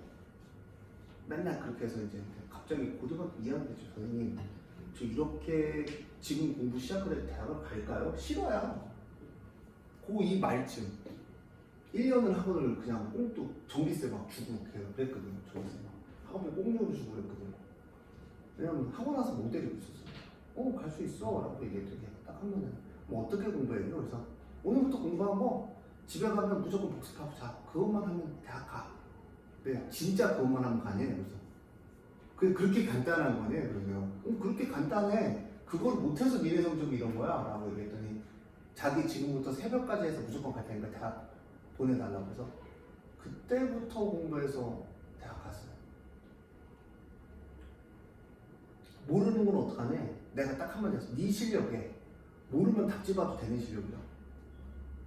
맨날 그렇게 해서 이제 갑자기 고등학교 2학년 때죠. 선생님 저 이렇게 지금 공부 시작을 해도 대학을 갈까요? 싫어요. 고2 말쯤 1년을 학원을 그냥 꽁또 전기세 막 주고 그랬거든요. 전기세 막 학원에 꽁으로 주고 그랬거든요. 왜냐면 학원 와서 못 데리고 있었어요. 갈 수 있어 라고 얘기했더니 딱 한 번에 뭐 어떻게 공부해요? 그래서 오늘부터 공부하고 집에 가면 무조건 복습하고 자. 그것만 하면 대학 가. 네, 진짜 그것만 하면 가냐? 그래서 그렇게 간단한 거네. 그러면 그렇게 간단해. 그걸 못해서 미래 성적이 이런 거야 라고 얘기했더니 자기 지금부터 새벽까지 해서 무조건 갈 테니까 대학 보내달라고 해서 그때부터 공부해서 대학 갔어요. 모르는 건 어떡하네. 내가 딱 한마디 했어. 네 실력에 모르면 답지 봐도 되는 실력이야.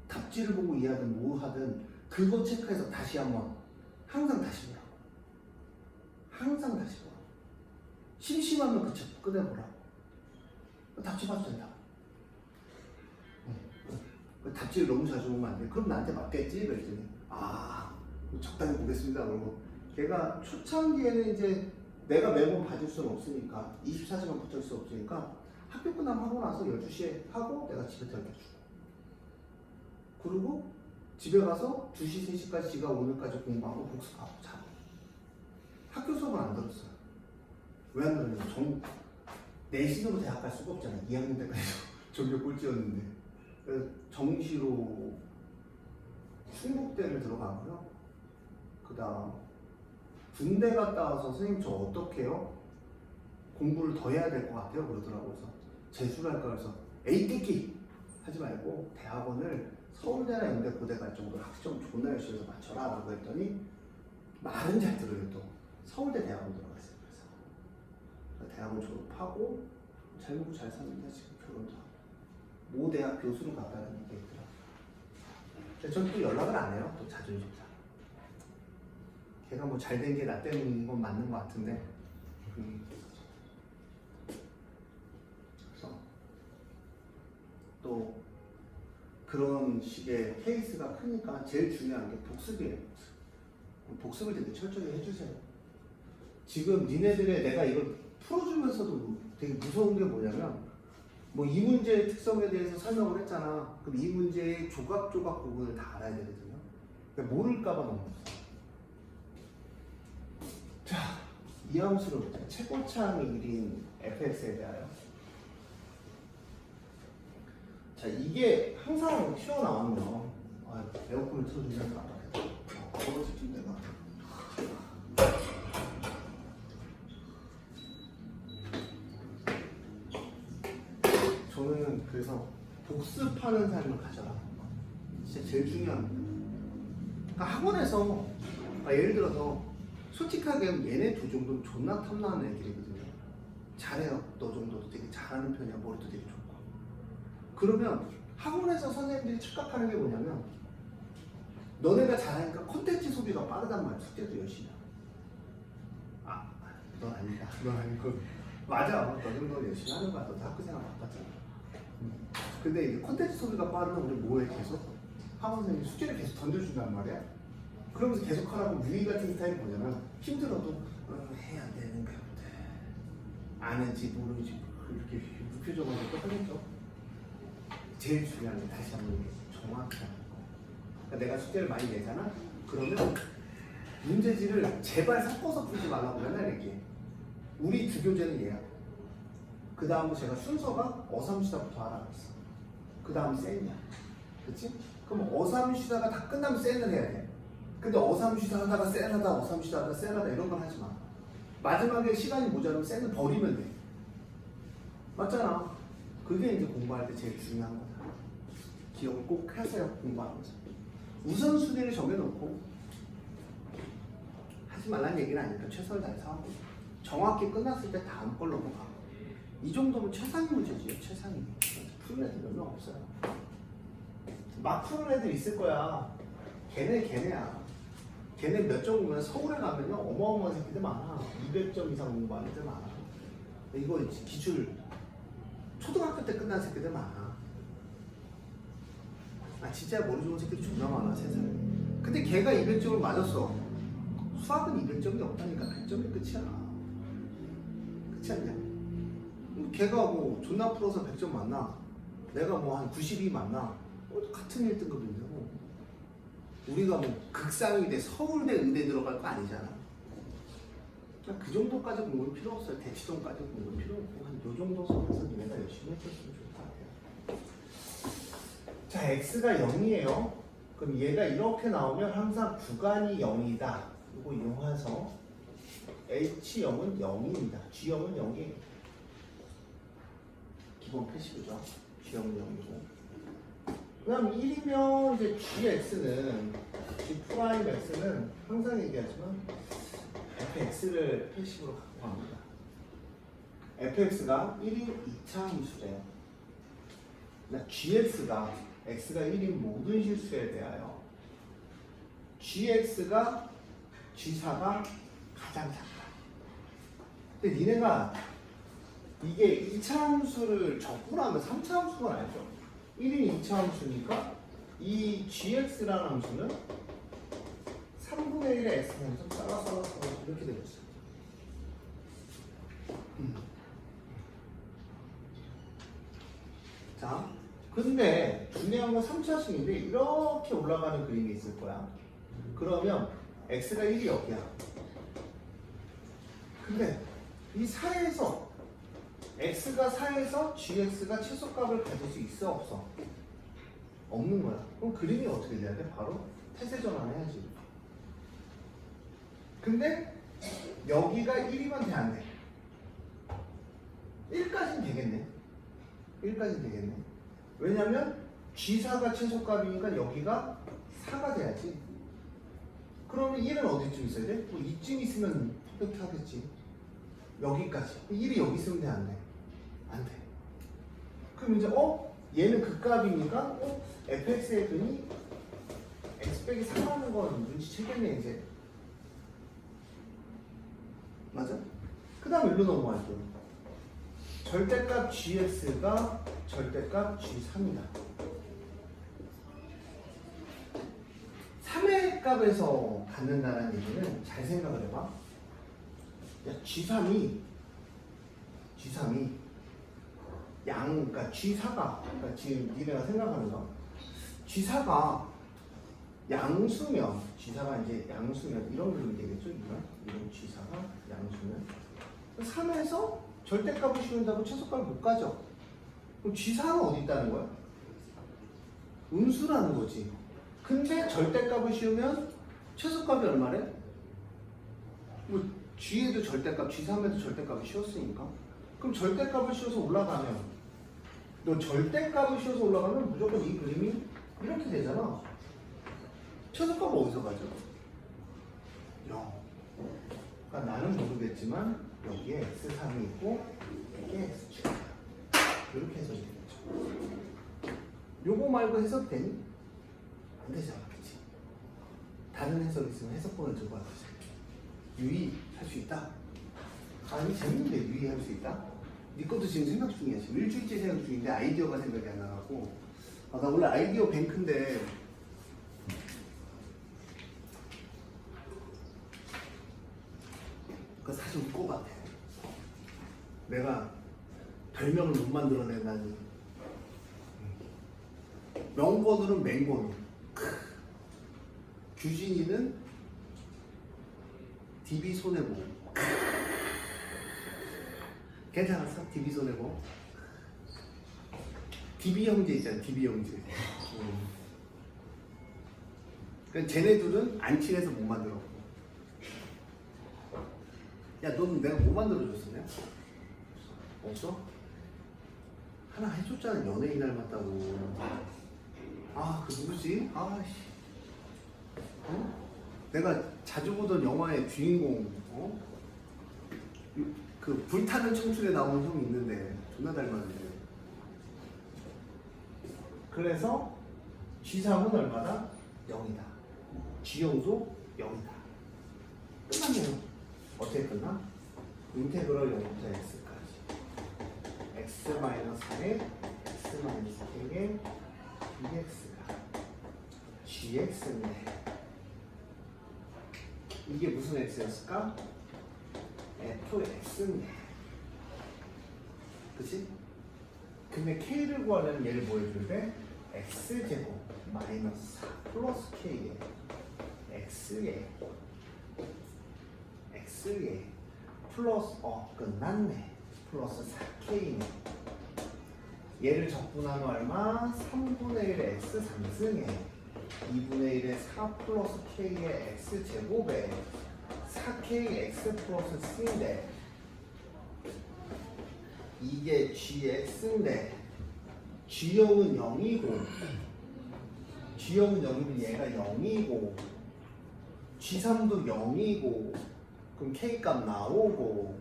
답지를 보고 이해하든 뭐 하든 그거 체크해서 다시 한번 항상 다시 보라고. 항상 다시 보라고. 심심하면 그 책 꺼내보라고. 답지 봐도 된다. 답지를 너무 자주 보면 안 돼. 그럼 나한테 맞겠지? 그랬더니 적당히 보겠습니다. 그러고 걔가 초창기에는 이제 내가 매번 봐줄 수는 없으니까 24시간 붙을 수 없으니까 학교 끝나면 하고 나서 12시에 하고 내가 집에 데려다주고 그리고 집에 가서 2시, 3시까지 지가 오늘까지 공부하고 복습하고 자고 학교 수업은 안 들었어요. 왜 안 들었냐면 내신으로 대학 갈 수가 없잖아요. 2학년 때까지 전교 꼴찌였는데 그래서 정시로 충북대를 들어가고요. 그 다음 군대 갔다 와서 선생님 저 어떻게 해요? 공부를 더 해야 될 것 같아요. 그러더라고요. 그래서 재수를 할까 해서 에이 끼끼 하지 말고 대학원을 서울대나 연대 고대 갈 정도로 학점 존나 열심히 해서 맞춰라 라고 했더니 말은 잘 들어요. 또 서울대 대학원 들어갔어요. 그래서 대학원 졸업하고 잘 먹고 잘 삽니다. 지금 결혼도 하고 모 대학 교수로 갔다는 얘기 있더라고요. 근데 전 또 연락을 안 해요. 또 자존심상. 걔가 뭐 잘 된 게 나 때문인 건 맞는 것 같은데 그래서 또 그런 식의 케이스가 크니까 제일 중요한 게 복습이에요. 복습을 되게 철저히 해주세요. 지금 니네들의 내가 이걸 풀어주면서도 되게 무서운 게 뭐냐면 뭐 이 문제의 특성에 대해서 설명을 했잖아. 그럼 이 문제의 조각조각 부분을 다 알아야 되거든요. 그러니까 모를까봐 너무 무서워. 자, 이 함수를 보자. 최고차항 1인 fx에 대하여. 자, 이게 항상 튀어나오면 에어컨을 틀어주면 깜빡했다. 더워지면 내가 저는 그래서 복습하는 삶을 가져라. 진짜 제일 중요한 거예요. 그러니까 학원에서 예를 들어서 솔직하게 얘네 두 정도는 존나 탐나는 애들이거든요. 잘해요. 너 정도도 되게 잘하는 편이야. 머리도 되게 좋고. 그러면 학원에서 선생님들이 착각하는 게 뭐냐면 너네가 잘하니까 콘텐츠 소비가 빠르단 말이야. 숙제도 열심히 하고. 넌 아니다. 넌 아니고. 맞아. 너 정도 열심히 하는 거야. 너도 학교 생활 바빴잖아. 근데 이제 콘텐츠 소비가 빠르면 우리 뭐해? 계속? 학원 선생님이 숙제를 계속 던져준단 말이야. 그러면서 계속 하라고 유희 같은 스타일이 뭐냐면 힘들어도 해야 되는가 보다. 아는지 모르는지 그렇게 무표정하게 또 하겠죠. 제일 중요한 게 다시 한번 정확히 하는 거. 그러니까 내가 숙제를 많이 내잖아. 그러면 문제지를 제발 섞어서 풀지 말라고 맨날 얘기해. 우리 주교재는 얘야. 그 다음으로 제가 순서가 어삼시다부터 하라 그랬어. 그 다음 센이야. 그치? 그럼 어삼시다가 다 끝나면 센을 해야 돼. 근데 어삼시다 하다가 센하다, 어삼시다 하다가 센하다 이런 건 하지 마. 마지막에 시간이 모자라면 센을 버리면 돼. 맞잖아. 그게 이제 공부할 때 제일 중요한 거다. 기억을 꼭 하세요. 공부하면서. 우선순위를 정해놓고 하지 말라는 얘기는 아니니까 최선을 다해서 하고 정확히 끝났을 때 다음 걸 넘어가. 이 정도면 최상위 문제지요. 최상위. 푸는 애들 몇 명 없어요. 막 푸는 애들 있을 거야. 걔네야. 걔네 몇 점 보면 서울에 가면요 어마어마한 새끼들 많아. 200점 이상 공부하는 애들 많아. 이거 기출 초등학교 때 끝난 새끼들 많아. 아 진짜 머리 좋은 새끼들 존나 많아 세상에. 근데 걔가 200점을 맞았어. 수학은 200점이 없다니까 100점이 끝이야. 그렇지 않냐? 걔가 뭐 존나 풀어서 100점 맞나? 내가 뭐 한 92 맞나? 같은 1등급인데 뭐. 우리가 뭐 극상위대 서울대 의대 들어갈 거 아니잖아. 그냥 그 정도까지 공부는 필요 없어요. 대치동까지 공부는 필요 없고 한 요 정도 선에서 니네가 열심히 해줬으면 좋을 것 같아요. 자, x가 0이에요. 그럼 얘가 이렇게 나오면 항상 구간이 0이다. 이거 이용해서 h0은 0입니다. g0은 0이에요. 기본 표시죠. g0은 0이고. 그다음 1이면 이제 gx는 g'x는 항상 얘기하지만 fx를 표식으로 갖고 갑니다. fx가 1인 2차 함수래요. gx가 x가 1인 모든 실수에 대하여 gx가 g4가 가장 작다. 근데 니네가 이게 2차 함수를 적고 나면 3차 함수가 알죠? 1인 2차 함수니까 이 gx라는 함수는 3분의 1의 x 함수 잘라서 이렇게 되겠어요. 자, 근데 중요한 건 3차식인데 이렇게 올라가는 그림이 있을 거야. 그러면 x가 1이 여기야. 근데 이 4에서 x가 4에서 gx가 최소값을 가질 수 있어 없어? 없는 거야. 그럼 그림이 어떻게 돼야 돼? 바로 태세 전환해야지. 근데 여기가 1이면 돼 안 돼? 1까지는 되겠네. 1까지는 되겠네. 왜냐면 g4가 최소값이니까 여기가 4가 돼야지. 그러면 1은 어디쯤 있어야 돼? 뭐 이쯤 있으면 퍼펙트 하겠지. 여기까지. 1이 여기 있으면 돼 안 돼? 안 돼. 그럼 이제 얘는 극값이니까 fx의 근이 x 빼기 3하는 건 눈치채겠네 이제. 맞아? 그 다음 일로 넘어갈게요. 절대값 gx가 절대값 g3이다. 3의 값에서 갖는다는 얘기는 잘 생각을 해봐. 야, g3이 그러니까 g4가 그러니까 지금 니네가 생각하는 거 g4가 양수면 g4가 이제 양수면 이런 그림이 되겠죠? 이런 g4가 양수면 3에서 절대값을 씌운다고 최소값을 못 가죠. 그럼 g4는 어디 있다는 거야? 음수라는 거지. 근데 절대값을 씌우면 최소값이 얼마래? 뭐 g에도 절대값, g3에도 절대값을 씌웠으니까. 그럼 절대값을 씌워서 올라가면 너 절대값을 씌워서 올라가면 무조건 이 그림이 이렇게 되잖아. 최소값은 어디서 가죠? 0. 그러니까 나는 모르겠지만 여기에 x3이 있고 여기에 x축이야. 이렇게 해석이 되겠죠. 요거 말고 해석 되니? 안 되잖아, 그치? 다른 해석 있으면 해석본을 들고 와주세요. 유의할 수 있다? 아니 재밌는데 유의할 수 있다? 네 것도 지금 생각 중이야. 지금 일주일째 생각 중인데 아이디어가 생각이 안 나갖고 나 원래 아이디어 뱅크인데 그 사실 울 것 같아. 내가 별명을 못 만들어낸다니. 명건우는 맹건우. 규진이는 DB 손해보. 괜찮았어? DB 손해보. DB 형제 있잖아. DB 형제. 그러니까 쟤네들은 안 친해서 못 만들었고. 야, 너는 내가 뭐 만들어줬어? 내가? 없어? 하나 해줬잖아. 연예인 닮았다고. 아, 그 누구지? 아씨. 어? 내가 자주 보던 영화의 주인공, 어? 그 불타는 청춘에 나오는 형이 있는데 존나 닮았는데. 그래서 G3은 얼마다? 0이다. G형도 0이다. 끝났네요. 어떻게 끝나? 인테그럴 0부터 x까지. x-1에 x-k에 dx가 gx인데 이게 무슨 x였을까? fx인데 그치? 근데 k를 구하려면 얘를 뭐 해줄 때? x제곱 마이너스 4 플러스 k에 x에 플러스 끝났네. 플러스 4k네. 얘를 적분하면 얼마? 3분의 1의 x 3승에 2분의 1의 4 플러스 k의 x 제곱에 4k x 플러스 c인데 이게 gx인데 g형은 0이고 g형은 0이면 얘가 0이고 g3도 0이고 그럼 k값 나오고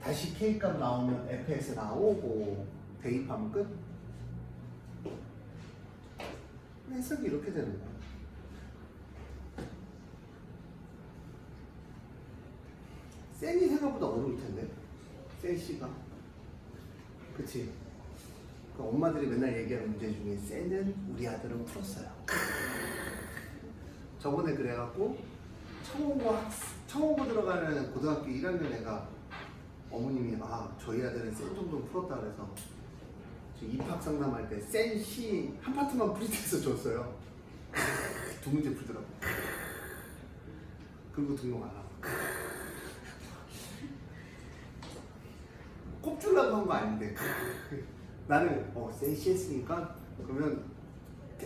다시 k값 나오면 fx 나오고 대입하면 끝? 해석이 이렇게 되는 거야. 쌤이 생각보다 어려울 텐데 쌤 씨가 그치? 그 엄마들이 맨날 얘기하는 문제 중에 쌤은 우리 아들은 풀었어요. 저번에 그래갖고 청원고 들어가는 고등학교 1학년 애가 어머님이 저희 아들은 쌤 정도는 풀었다 그래서 저 입학 상담할 때 쌤 시 한 파트만 프린트해서 줬어요. 두 문제 풀더라고. 그리고 등록 안 하고. 꼽주려고 한 거 아닌데 나는 쌤 시 했으니까 그러면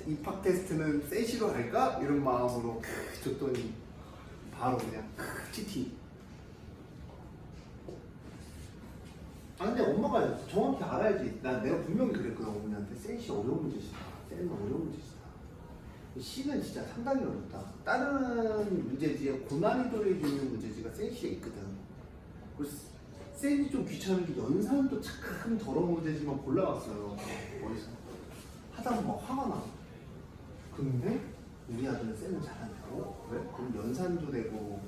입학 테스트는 쌤 시로 할까? 이런 마음으로 줬더니 바로 그냥 TT. 근데 엄마가 정확히 알아야지. 내가 분명히 그랬거든 어머니한테. 쌤씨 어려운 문제시다. 쌤은 어려운 문제시다. C는 진짜 상당히 어렵다. 다른 문제지에 고난이도에 있는 문제지가 쌤씨에 있거든. 그래서 쌤이 좀 귀찮은 게 연산도 참 더러운 문제지만 골라왔어요. 머리에서 하다 보면 막 화가 나. 근데 우리 아들은 쌤은 잘한다고? 왜? 그럼 연산도 되고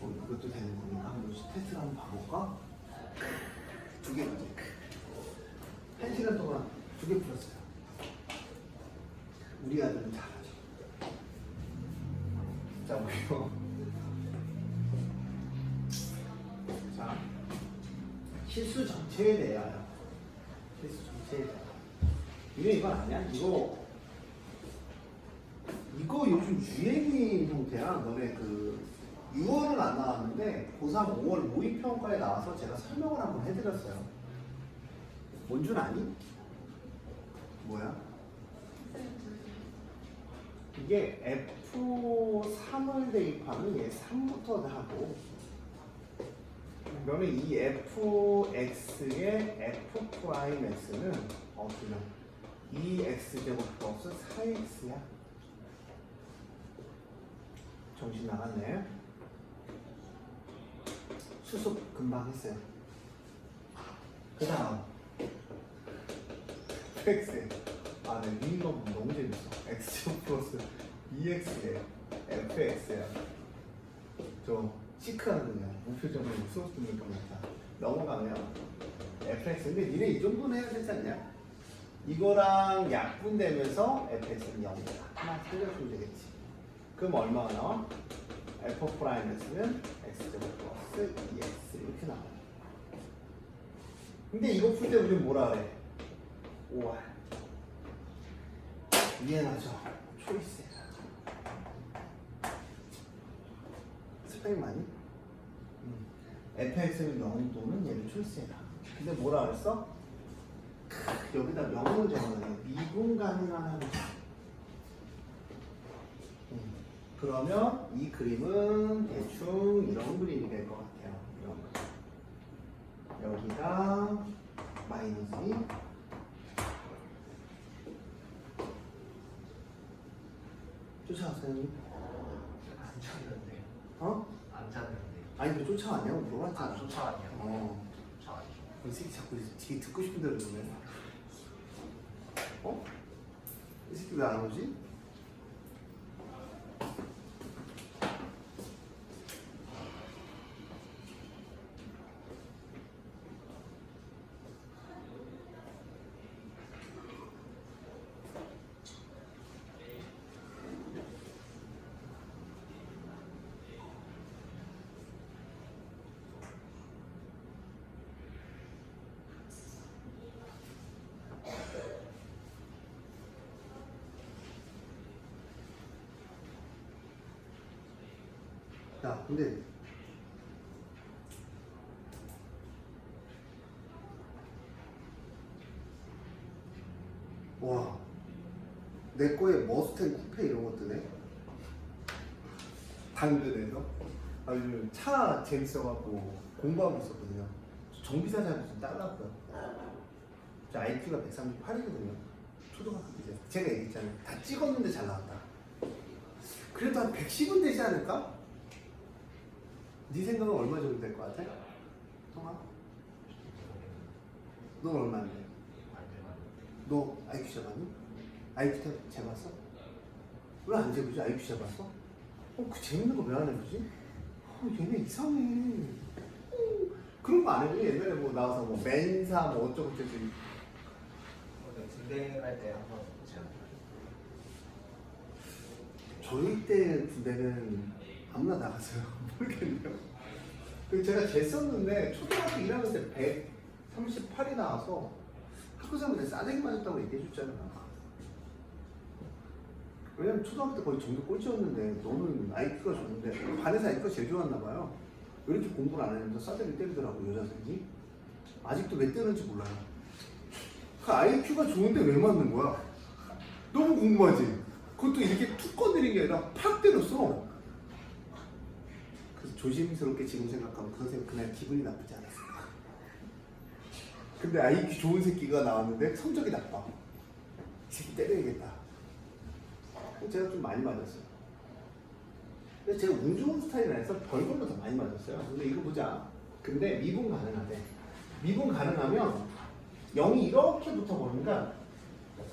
이것도 되는 거니까 한번 테스트를 한번 봐볼까? 2개 문제. 1시간 동안 2개 풀었어요. 우리 아들은 잘하죠. 자, 우리요. 자, 실수 전체에 대하여. 실수 전체에 대하여. 이건 아니야? 이거 요즘 유행인 형태야. 너네 6월은 안 나왔는데 고3 5월 모의평가에 나와서 제가 설명을 한번 해드렸어요. 뭔 줄 아니? 뭐야? 이게 F3을 대입하면 얘 3부터 하고 그러면 이 fx의 f'x는 그냥 2x제곱 플러스 4x야. 정신 나갔네. 수습 금방 했어요. 그 다음 fx에 네, 미니멈 너무 재밌어. x제곱 플러스 2x에 fx야. 저 시크한 그냥 무표정으로 수업 듣는 거 같다. 넘어가면 fx. 근데 니네 이 정도는 해야 되지 않냐? 이거랑 약분되면서 fx는 0이다. 하나 틀려주면 되겠지. 그럼 얼마가 나와? F'S는 X제곱 플러스 2X 이렇게 나와요. 근데 이거 풀 때 우리는 뭐라 그래? OR. 이해나죠? 초이스. 스펠링 많이? fx는 0 또는 얘를 초이스해라. 근데 뭐라 그랬어? 여기다 명을 적어놔요. 미분 가능한 함수. 그러면 이 그림은 대충 이런 그림이 될 것 같아요. 이런 거. 여기가 마이너스 2. 쫓아왔어요? 안 찼는데요. 어? 안 찼는데요. 아니 왜 쫓아왔냐고 물어봤잖아. 아, 쫓아왔냐고. 쫓아왔죠. 이 새끼 자꾸 되게 듣고 싶은 대로 그러네. 어? 이 새끼 왜 안 오지? 야, 근데 와, 내 거에 머스탱 쿠페 이런 거 뜨네. 당근에서 아주 차 재밌어갖고 공부하고 있었거든요. 정비사장도 좀 따라왔고요. 저 IQ가 138이거든요. 초등학교 때 제가 얘기했잖아요. 다 찍었는데 잘 나왔다. 그래도 한 110은 되지 않을까? 네 생각은 얼마 정도 될 것 같아? 통아? 넌 얼마인데? 너 IQ 재봤니? IQ 재봤어? 왜 안 재보지? IQ 재봤어? 그 재밌는 거 왜 안 해보지? 얘네 이상해. 그런 거 안 해도 옛날에 뭐 나와서 뭐 맨사 뭐 어쩌고저쩌고. 군대 갈 때 한번 제가 저희 때 군대는 아무나 나갔어요. 모르겠네요. 그 제가 쟀었는데 초등학교 1학년 때 138이 나와서 학교 생활에 싸대기 맞았다고 얘기해줬잖아. 왜냐면 초등학교 때 거의 정도 꼴찌였는데 너는 IQ가 좋은데 반에서 IQ가 제일 좋았나 봐요. 왜 이렇게 공부를 안 했는데 싸대기 때리더라고 여자생이. 아직도 왜 때리는지 몰라요. 그 IQ가 좋은데 왜 맞는 거야? 너무 궁금하지? 그것도 이렇게 툭 건드린 게 아니라 팍 때렸어. 그래서 조심스럽게 지금 생각하면 그 선생님 그날 기분이 나쁘지 않았어. 근데 IQ 좋은 새끼가 나왔는데 성적이 나빠. 이 새끼 때려야겠다. 제가 좀 많이 맞았어요. 근데 제가 운 좋은 스타일이라서 별걸로 더 많이 맞았어요. 근데 이거 보자. 근데 미분 가능하대. 미분 가능하면 0이 이렇게 붙어버리니까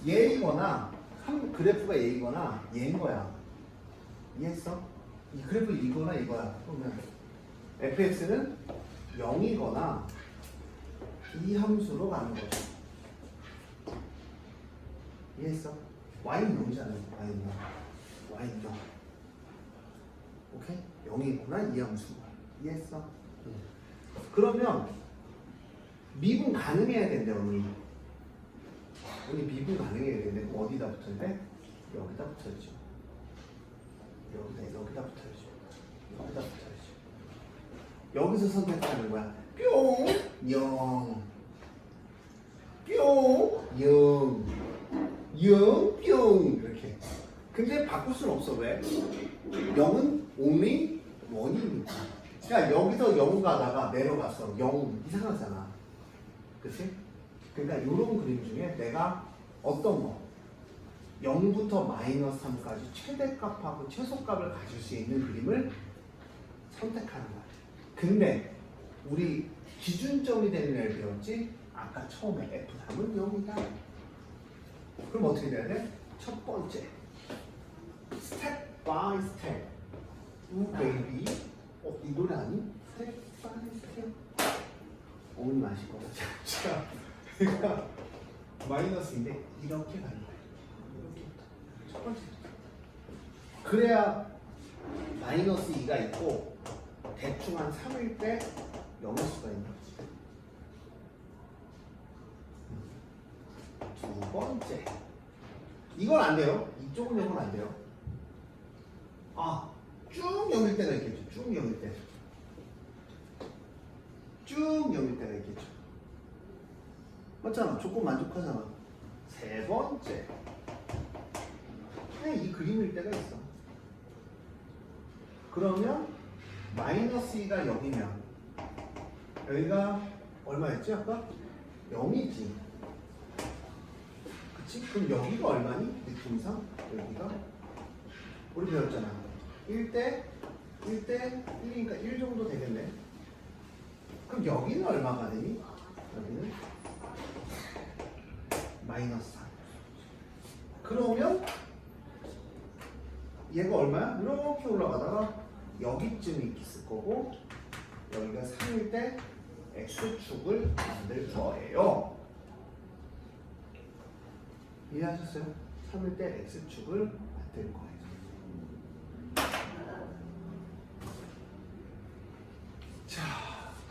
얘이거나 한 그래프가 얘이거나 얘인 거야. 이해했어? 이 그래프 이거나 이거야. 그러면 fx는 0이거나 이 함수로 가는 거죠. 이해했어? y는 0이잖아요. y는 0. 오케이? 0이구나 이 함수. 이해했어? 그러면 미분 가능해야 된대 언니. 언니 미분 가능해야 된대. 그럼 어디다 붙여야 돼? 여기다 붙여야죠. 여기다 붙여야죠. 여기다 붙여야죠. 여기서 선택하는 거야. 뿅 0 뿅 0 0 뿅 이렇게. 근데 바꿀 수는 없어. 왜? 0은 only 1이니까. 그러니까 여기서 0 가다가 내려갔어. 0 이상하잖아. 그치? 그러니까 이런 그림 중에 내가 어떤 거 0부터 마이너스 3까지 최대값하고 최소값을 가질 수 있는 그림을 선택하는 거야. 근데 우리 기준점이 되는 애를 배웠지? 아까 처음에 F3은 0이다. 그럼 어떻게 돼야 돼? 첫 번째 스텝 바이 스텝 우 베이비 이 노래 아니? 스텝 바이 스텝 어머니 마실 거 같아. 자, 그러니까 마이너스인데 이렇게 가는 거야. 이렇게부터 첫 번째. 그래야 마이너스 2가 있고 대충 한 3일 때 0일 수가 있는 거지. 두 번째. 이건 안 돼요. 이쪽은 0은 안 돼요. 아, 쭉 0일 때가 있겠죠. 쭉 0일 때. 쭉 0일 때가 있겠죠. 맞잖아. 조건 만족하잖아. 세 번째. 그냥 이 그림일 때가 있어. 그러면 마이너스 2가 0이면 여기가 얼마였지 아까? 0이지. 그치? 그럼 여기가 얼마니? 느낌상? 여기가? 우리 배웠잖아. 1대 1이니까 1 정도 되겠네. 그럼 여기는 얼마가 되니? 여기는 마이너스 4. 그러면 얘가 얼마야? 이렇게 올라가다가 여기쯤 있을 거고 여기가 3일 때 x축을 만들 거예요. 이해하셨어요? 3일 때 x축을 만들 거예요. 자,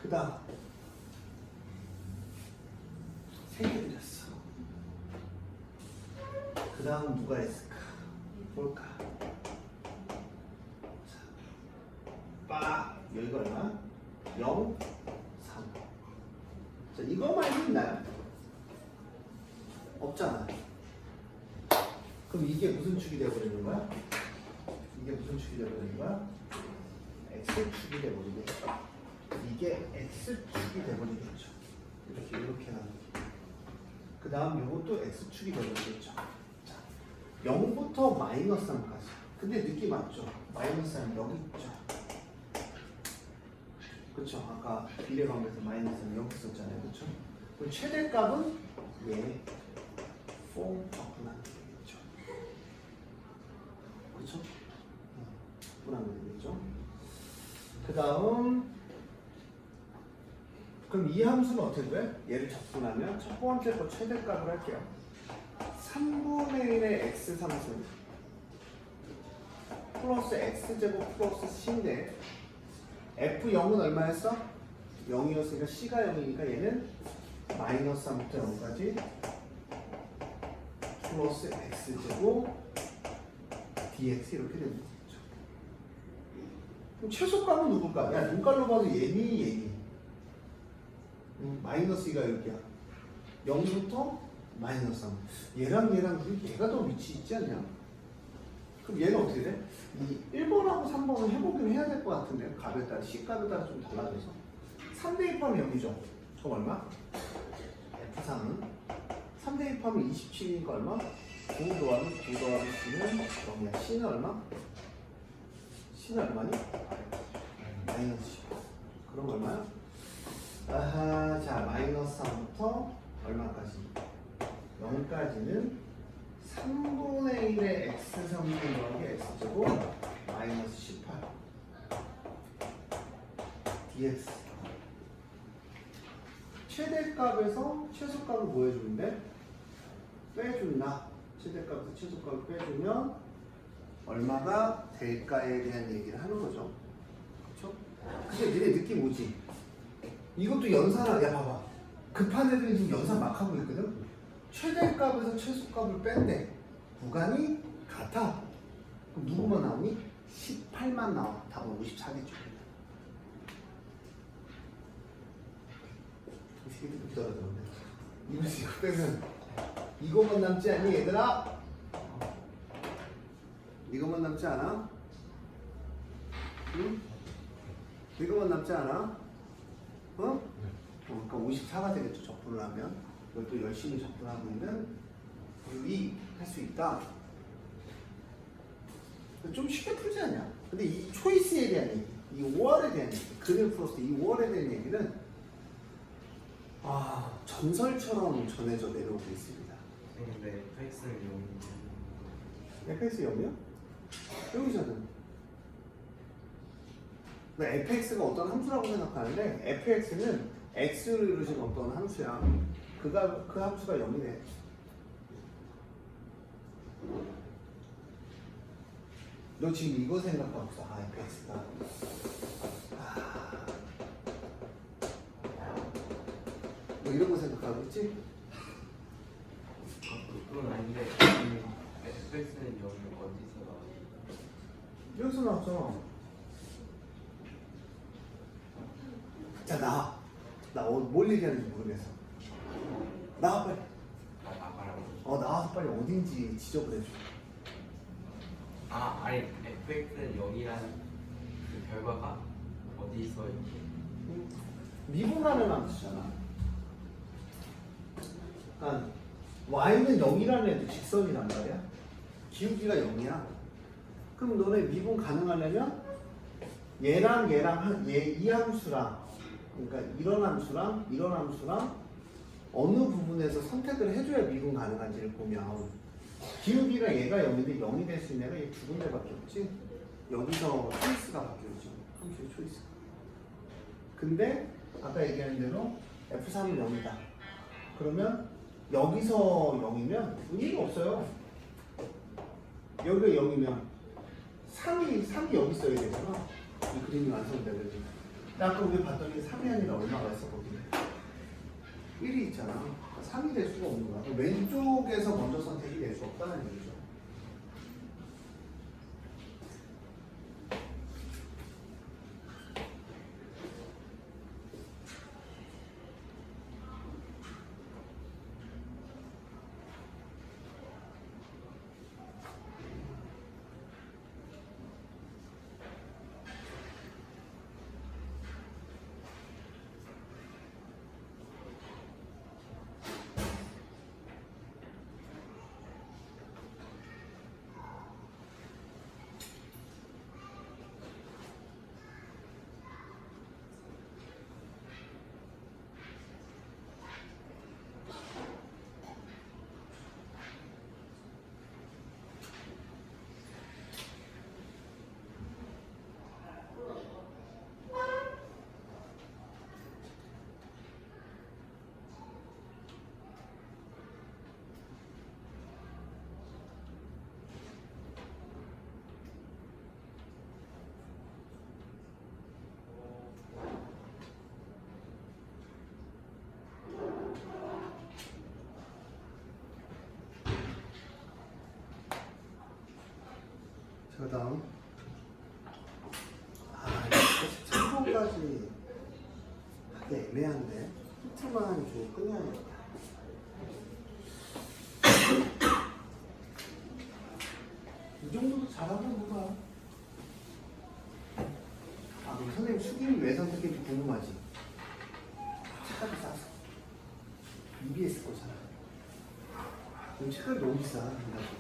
그 다음 3개 드렸어. 그 다음 누가 있을까? 볼까? 자, 빠 여기가 얼마? 0, 3. 자, 이거만 있나요? 없잖아. 그럼 이게 무슨 축이 되어버리는 거야? 이게 무슨 축이 되어버리는 거야? x축이 되어버리겠죠. 이게 x축이 되어버리겠죠. 이렇게 하는 그 다음 요것도 x축이 되어버리겠죠. 자, 0부터 마이너스 3까지. 근데 느낌 맞죠? 마이너스 3 여기 있죠. 그쵸? 아까 비례방에서 마이너스 3 여기 있었잖아요. 그쵸? 그럼 최대값은 얘 폼 적분하면 되겠죠. 그쵸? 적분하면 되겠죠. 그 다음 그럼 이 함수는 어떻게 돼? 얘를 적분하면 첫 번째 거 최대값을 할게요. 3분의 1의 x 상수 플러스 x제곱 플러스 c인데 f0은 얼마였어? 0이었으니까 c가 0이니까 얘는 마이너스 3부터 0까지 플러스 x제곱 dx 이렇게 되는 거죠. 그럼 최소값은 누굴까? 야, 눈깔로 봐도 얘니 마이너스 2가 여기야. 0부터 마이너스 3. 얘랑 얘가 더 위치 있지 않냐? 그럼 얘는 어떻게 돼? 이 1번하고 3번은 해보긴 해야 될 것 같은데 값에 따라 C값에 따라 좀 달라져서 3 대입하면 0이죠. 그럼 얼마? F3은 3 대입하면 27이니까 얼마? 9 더하기 C는 0이야. C는 얼마? C는 얼마니? 마이너스 10. 그럼 얼마야? 아하, 자, 마이너스 3부터 얼마까지? 0까지는 3분의 1의 x 3분의 더하기 x제곱 마이너스 18 dx. 최대값에서 최소값을 뭐 해주는데? 빼준다. 최대값에서 최소값을 빼주면 얼마가 될까에 대한 얘기를 하는 거죠. 그렇죠? 근데 니네 느낌 오지? 이것도 연산하, 야 봐봐. 급한 애들이 지금 연산 막 하고 있거든? 최대값에서 최소값을 뺀대. 구간이 같아. 그럼 누구만 나오니? 18만 나와. 답은 54겠죠. 이 새끼들 떨어졌네. 이거 빼면 이거만 남지 않니 얘들아? 이거만 남지 않아? 응? 이거만 남지 않아? 어? 그러니까 54가 되겠죠. 적분을 하면. 이것도 열심히 접근하고 있는 우리 할 수 있다. 좀 쉽게 풀지 않냐? 근데 이 초이스에 대한 얘기, 이 5월에 대한 얘기, 그릴 플러스 이 5월에 대한 얘기는 전설처럼 전해져 내려오고 있습니다. 근데 fx는 0. fx 0이요? 여기잖아. fx가 어떤 함수라고 생각하는데 fx는 x를 이루신 어떤 함수야. 그 함수가 0이네. 너 지금 이거 생각하고 있어. 아, fx가. 뭐 이런 거 생각하고 있지? 그건 아닌데 fx는 여기 어디서 나와요? 여기서 나왔잖아. 자, 나와. 뭘 얘기하는지 모르겠어. 나와, 빨리. 나가라고. 나와서 빨리 어딘지 지적을 해줘. 아니 fx는 0이라는 그 결과가 어디서 이렇게 미분하는 함수잖아. 그러니까 y는 0이라는 애도 직선이란 말이야. 기울기가 0이야. 그럼 너네 미분 가능하려면 얘랑 이 함수랑, 그러니까 이런 함수랑 어느 부분에서 선택을 해줘야 미분 가능한지를 보면 기울기가 얘가 0인데 0이 될 수 있는 애가 이 두 군데밖에 없지. 여기서 초이스가 바뀌었죠. 함수의 초이스가. 근데 아까 얘기한 대로 F3은 0이다. 그러면 여기서 0이면 의미가 없어요. 여기가 0이면 3이 여기 있어야 되잖아. 이 그림이 완성되거든. 아까 우리 봤더니 3이 아니라 얼마가 있었거든. 1이 있잖아. 3이 될 수가 없는 거야. 왼쪽에서 먼저 선택이 될 수 없다는 얘기죠. 그 다음 참고까지 하기 애매한데 힌트만 주고 끝내야겠다. 이 정도도 잘하면 뭐가. 그럼 선생님 수기를 왜 선택했는지 궁금하지? 차값이 싸서 EBS 거잖아. 지금 차값이 너무 비싸.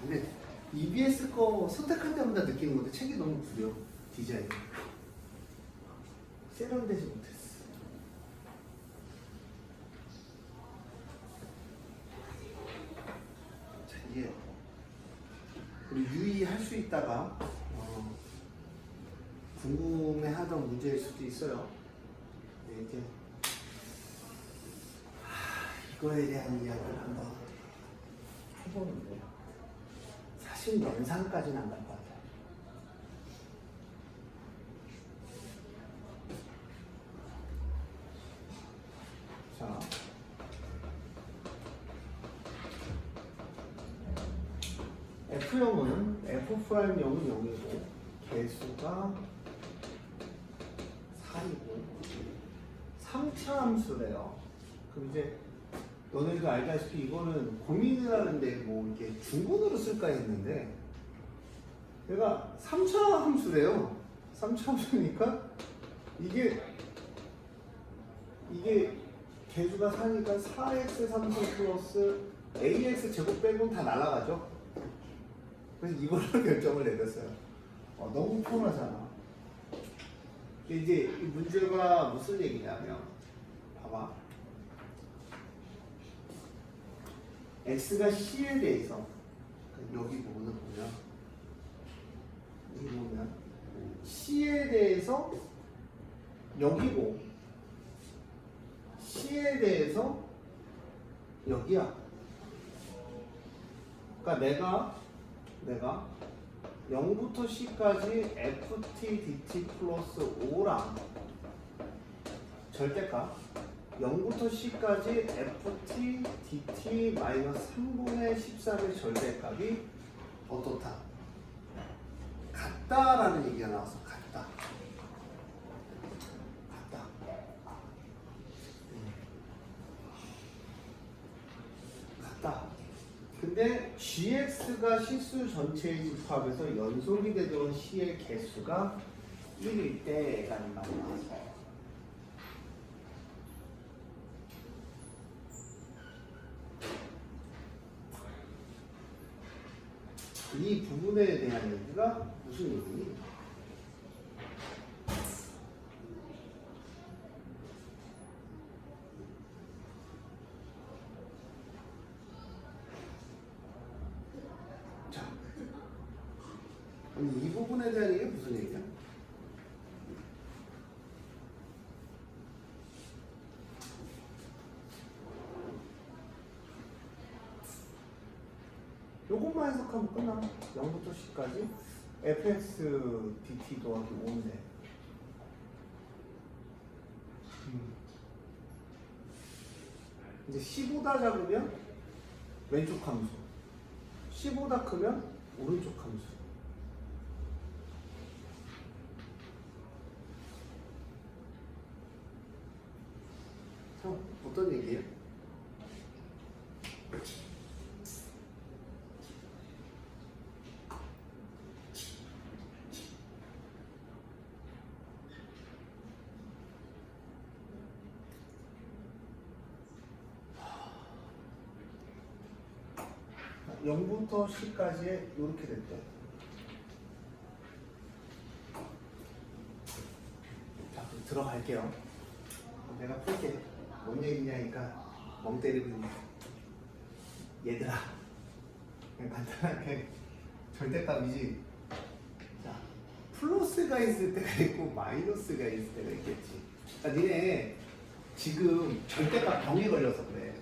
근데 EBS 거 선택할 때마다 느끼는 건데 책이 너무 구려. 디자인 세련되지 못했어. 자, 이게 우리 유의할 수 있다가 궁금해하던 문제일 수도 있어요. 네, 이제 이거에 대한 이야기를 한번 해보는데 사실 연상까지는 안 갈 것 같아요. 자, F형은 F'형은 0이고 개수가 4이고 3차 함수래요. 그럼 이제 너네도 알다시피 이거는 고민을 하는데 뭐 이렇게 중문으로 쓸까 했는데 얘가 3차 함수래요. 3차 함수니까 이게 개수가 4니까 4x3 플러스 ax 제곱 빼고는 다 날아가죠. 그래서 이걸로 결정을 내렸어요. 너무 편하잖아. 근데 이제 이 문제가 무슨 얘기냐면 봐봐. x가 c에 대해서 여기 부분을 보면 c에 대해서 여기고 c에 대해서 여기야. 그러니까 내가 0부터 C까지 FT, DT 플러스 5랑 절대값 0부터 C까지 FT, DT 마이너스 3분의 13의 절대값이 어떻다? 같다라는 얘기가 나와서 같다. 같다. 같다. 근데 GX가 실수 전체의 집합에서 연속이 되도록 C의 개수가 1일 때라는 말이 나와서 이 부분에 대한 얘기가 무슨 얘기니? 자, 아니 이 부분에 대한 얘기가 무슨 얘기야? 요것만 해석하면 끝나. 0부터 C까지 fx dt 더하기 5인데 이제 C보다 작으면 왼쪽 함수, C보다 크면 오른쪽 함수. 자, 어떤 얘기예요? 영부터 C까지 이렇게 됐대. 자, 그럼 들어갈게요. 내가 풀게. 뭔 얘기냐니까 멍 때리고 있네. 얘들아, 그냥 간단하게 절대값이지. 자, 플러스가 있을 때가 있고 마이너스가 있을 때가 있겠지. 그러니까 니네 지금 절대값 병에 걸려서 그래.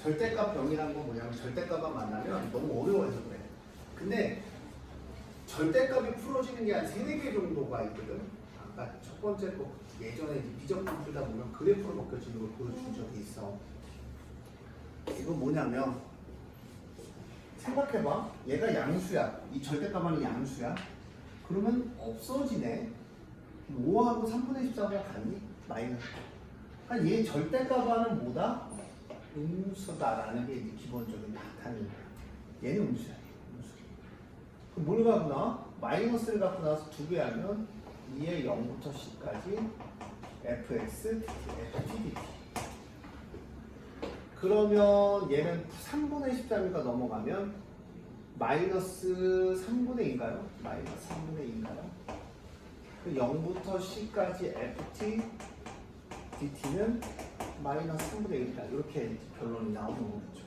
절대값 병이란 건 뭐냐면 절대값만 만나면 너무 어려워서 그래. 근데 절대값이 풀어지는 게 한 3-4개 정도가 있거든. 아까 첫 번째 거 예전에 이제 미적분 풀다 보면 그래프로 바뀌어지는 걸 보여준 적이 있어. 이건 뭐냐면 생각해봐. 얘가 양수야. 이 절대값만이 양수야. 그러면 없어지네. 5하고 3분의 14가 같니? 마이너스. 그러니까 얘 절대값은 뭐다? 음수다라는 게 이제 기본적인 나타내는 거야. 얘는 음수야. 음수. 그럼 뭘 갖고 나와? 마이너스를 갖고 나와서 두 배 하면 2의 0부터 C까지 fx, ft, dt. 그러면 얘는 3분의 13이가 넘어가면 마이너스 3분의 2인가요? 마이너스 3분의 2인가요? 0부터 C까지 ft, dt는 마이너스 3분의 1이다. 이렇게 결론이 나오는 거죠.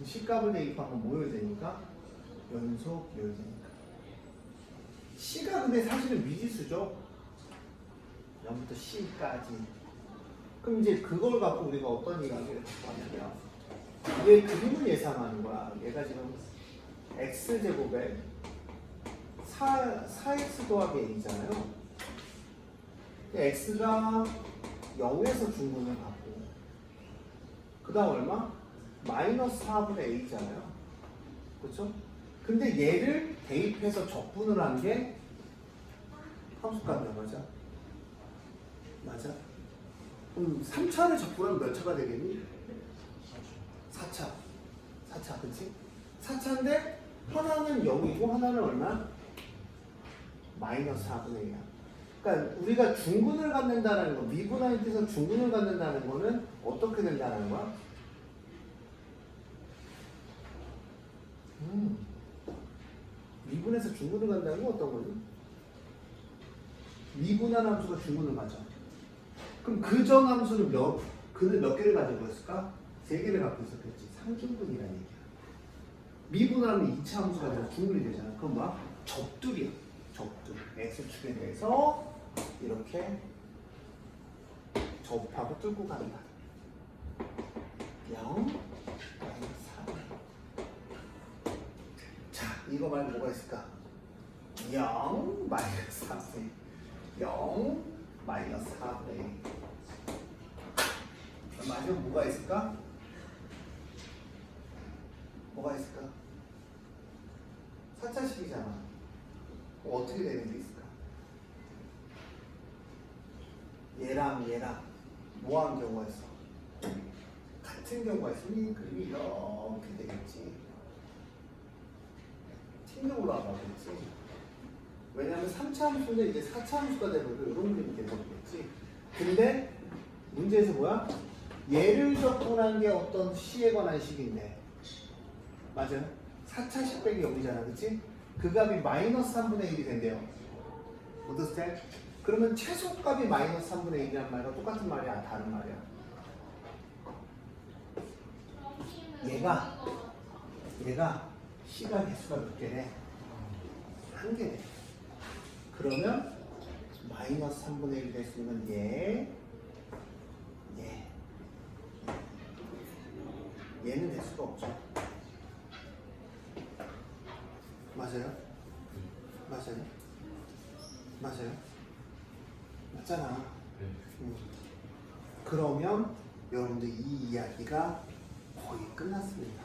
C값을 대입하면 뭐여야 되니까? 연속이어야 되니까. C가 근데 사실은 미지수죠. 0부터 C까지. 그럼 이제 그걸 갖고 우리가 어떤 이야기를 하냐면 얘 그림을 예상하는 거야. 얘가 지금 x제곱에 4x 더하기 a잖아요. x가 0에서 중분을 갖고 그 다음 얼마? 마이너스 4분의 a잖아요. 그렇죠? 근데 얘를 대입해서 적분을 한 게 함수값이야. 맞아? 맞아? 그럼 3차를 적분하면 몇 차가 되겠니? 4차. 4차, 그치? 4차인데 하나는 0이고 하나는 얼마? 마이너스 4분의 1이야. 그러니까 우리가 중근을 갖는다는 거, 미분하는 뜻에서 중근을 갖는다는 거는 어떻게 된다는 거야? 미분에서 중근을 갖는다는 건 어떤 거니? 미분한 함수가 중근을 가져. 그럼 그 전 함수는 그는 몇 개를 가지고 있을까? 3개를 갖고 있었겠지. 상중근이라는 얘기야. 미분하면 2차 함수가 돼서 중근이 되잖아. 그럼 뭐야? 접두리야. 접두. x축에 대해서 이렇게 접하고 뚫고 간다. 0, 4. 이거 말고 뭐가 있을까? 0 마이너스 4분의 0 마이너스 4분의 마지막 뭐가 있을까? 뭐가 있을까? 4차식이잖아. 어떻게 되는 게 있을까? 얘랑 뭐하는 경우가 있어? 같은 경우가 있으니 그림이 이렇게 되겠지. 튕겨 올라가겠지. 왜냐하면 3차 함수인데 이제 4차 함수가 되면 이런 그림이 되겠지. 근데 문제에서 뭐야? 얘를 접근한 게 어떤 C에 관한 식인데, 맞아요? 4차식 빼기 0이잖아, 그치? 그 값이 마이너스 3분의 1이 된대요. understand? 그러면 최소값이 마이너스 3분의 1이란 말과 똑같은 말이야, 다른 말이야? 얘가 C가 개수가 몇 개래? 한 개래. 그러면 마이너스 3분의 1 될 수 있는 얘는 될 수가 없죠. 맞아요? 맞잖아. 네. 그러면 여러분들 이 이야기가 거의 끝났습니다.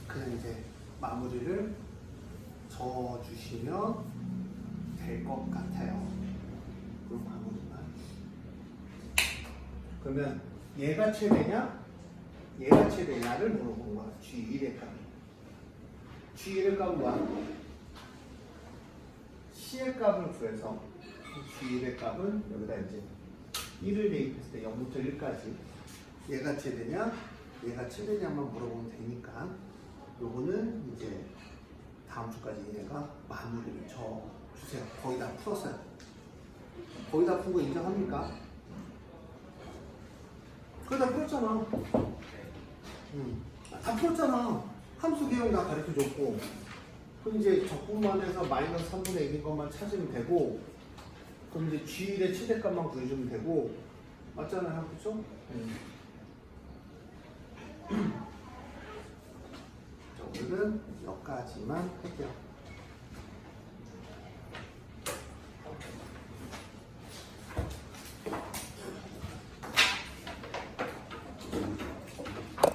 그냥 이제 마무리를 저어주시면 될 것 같아요. 그럼 마무리만. 그러면 얘가 최대냐를 물어본 거야. G1의 값이. G1의 값은 뭐야? C의 값을 구해서 G1의 값은 여기다 이제 1을 대입했을 때 0부터 1까지 얘가 최대냐만 물어보면 되니까 요거는 이제 다음 주까지 얘가 마무리를 줘 주세요. 거의 다 풀었어요. 거의 다 푼 거 인정합니까? 거의 다 풀었잖아. 다 풀었잖아. 함수 개형 다 가르쳐 줬고, 그럼 이제 적분만 해서 마이너스 3분의 1인 것만 찾으면 되고, 그럼 이제 G1의 최대값만 구해주면 되고, 맞잖아요, 그쵸? 자, 오늘은 여기까지만 할게요.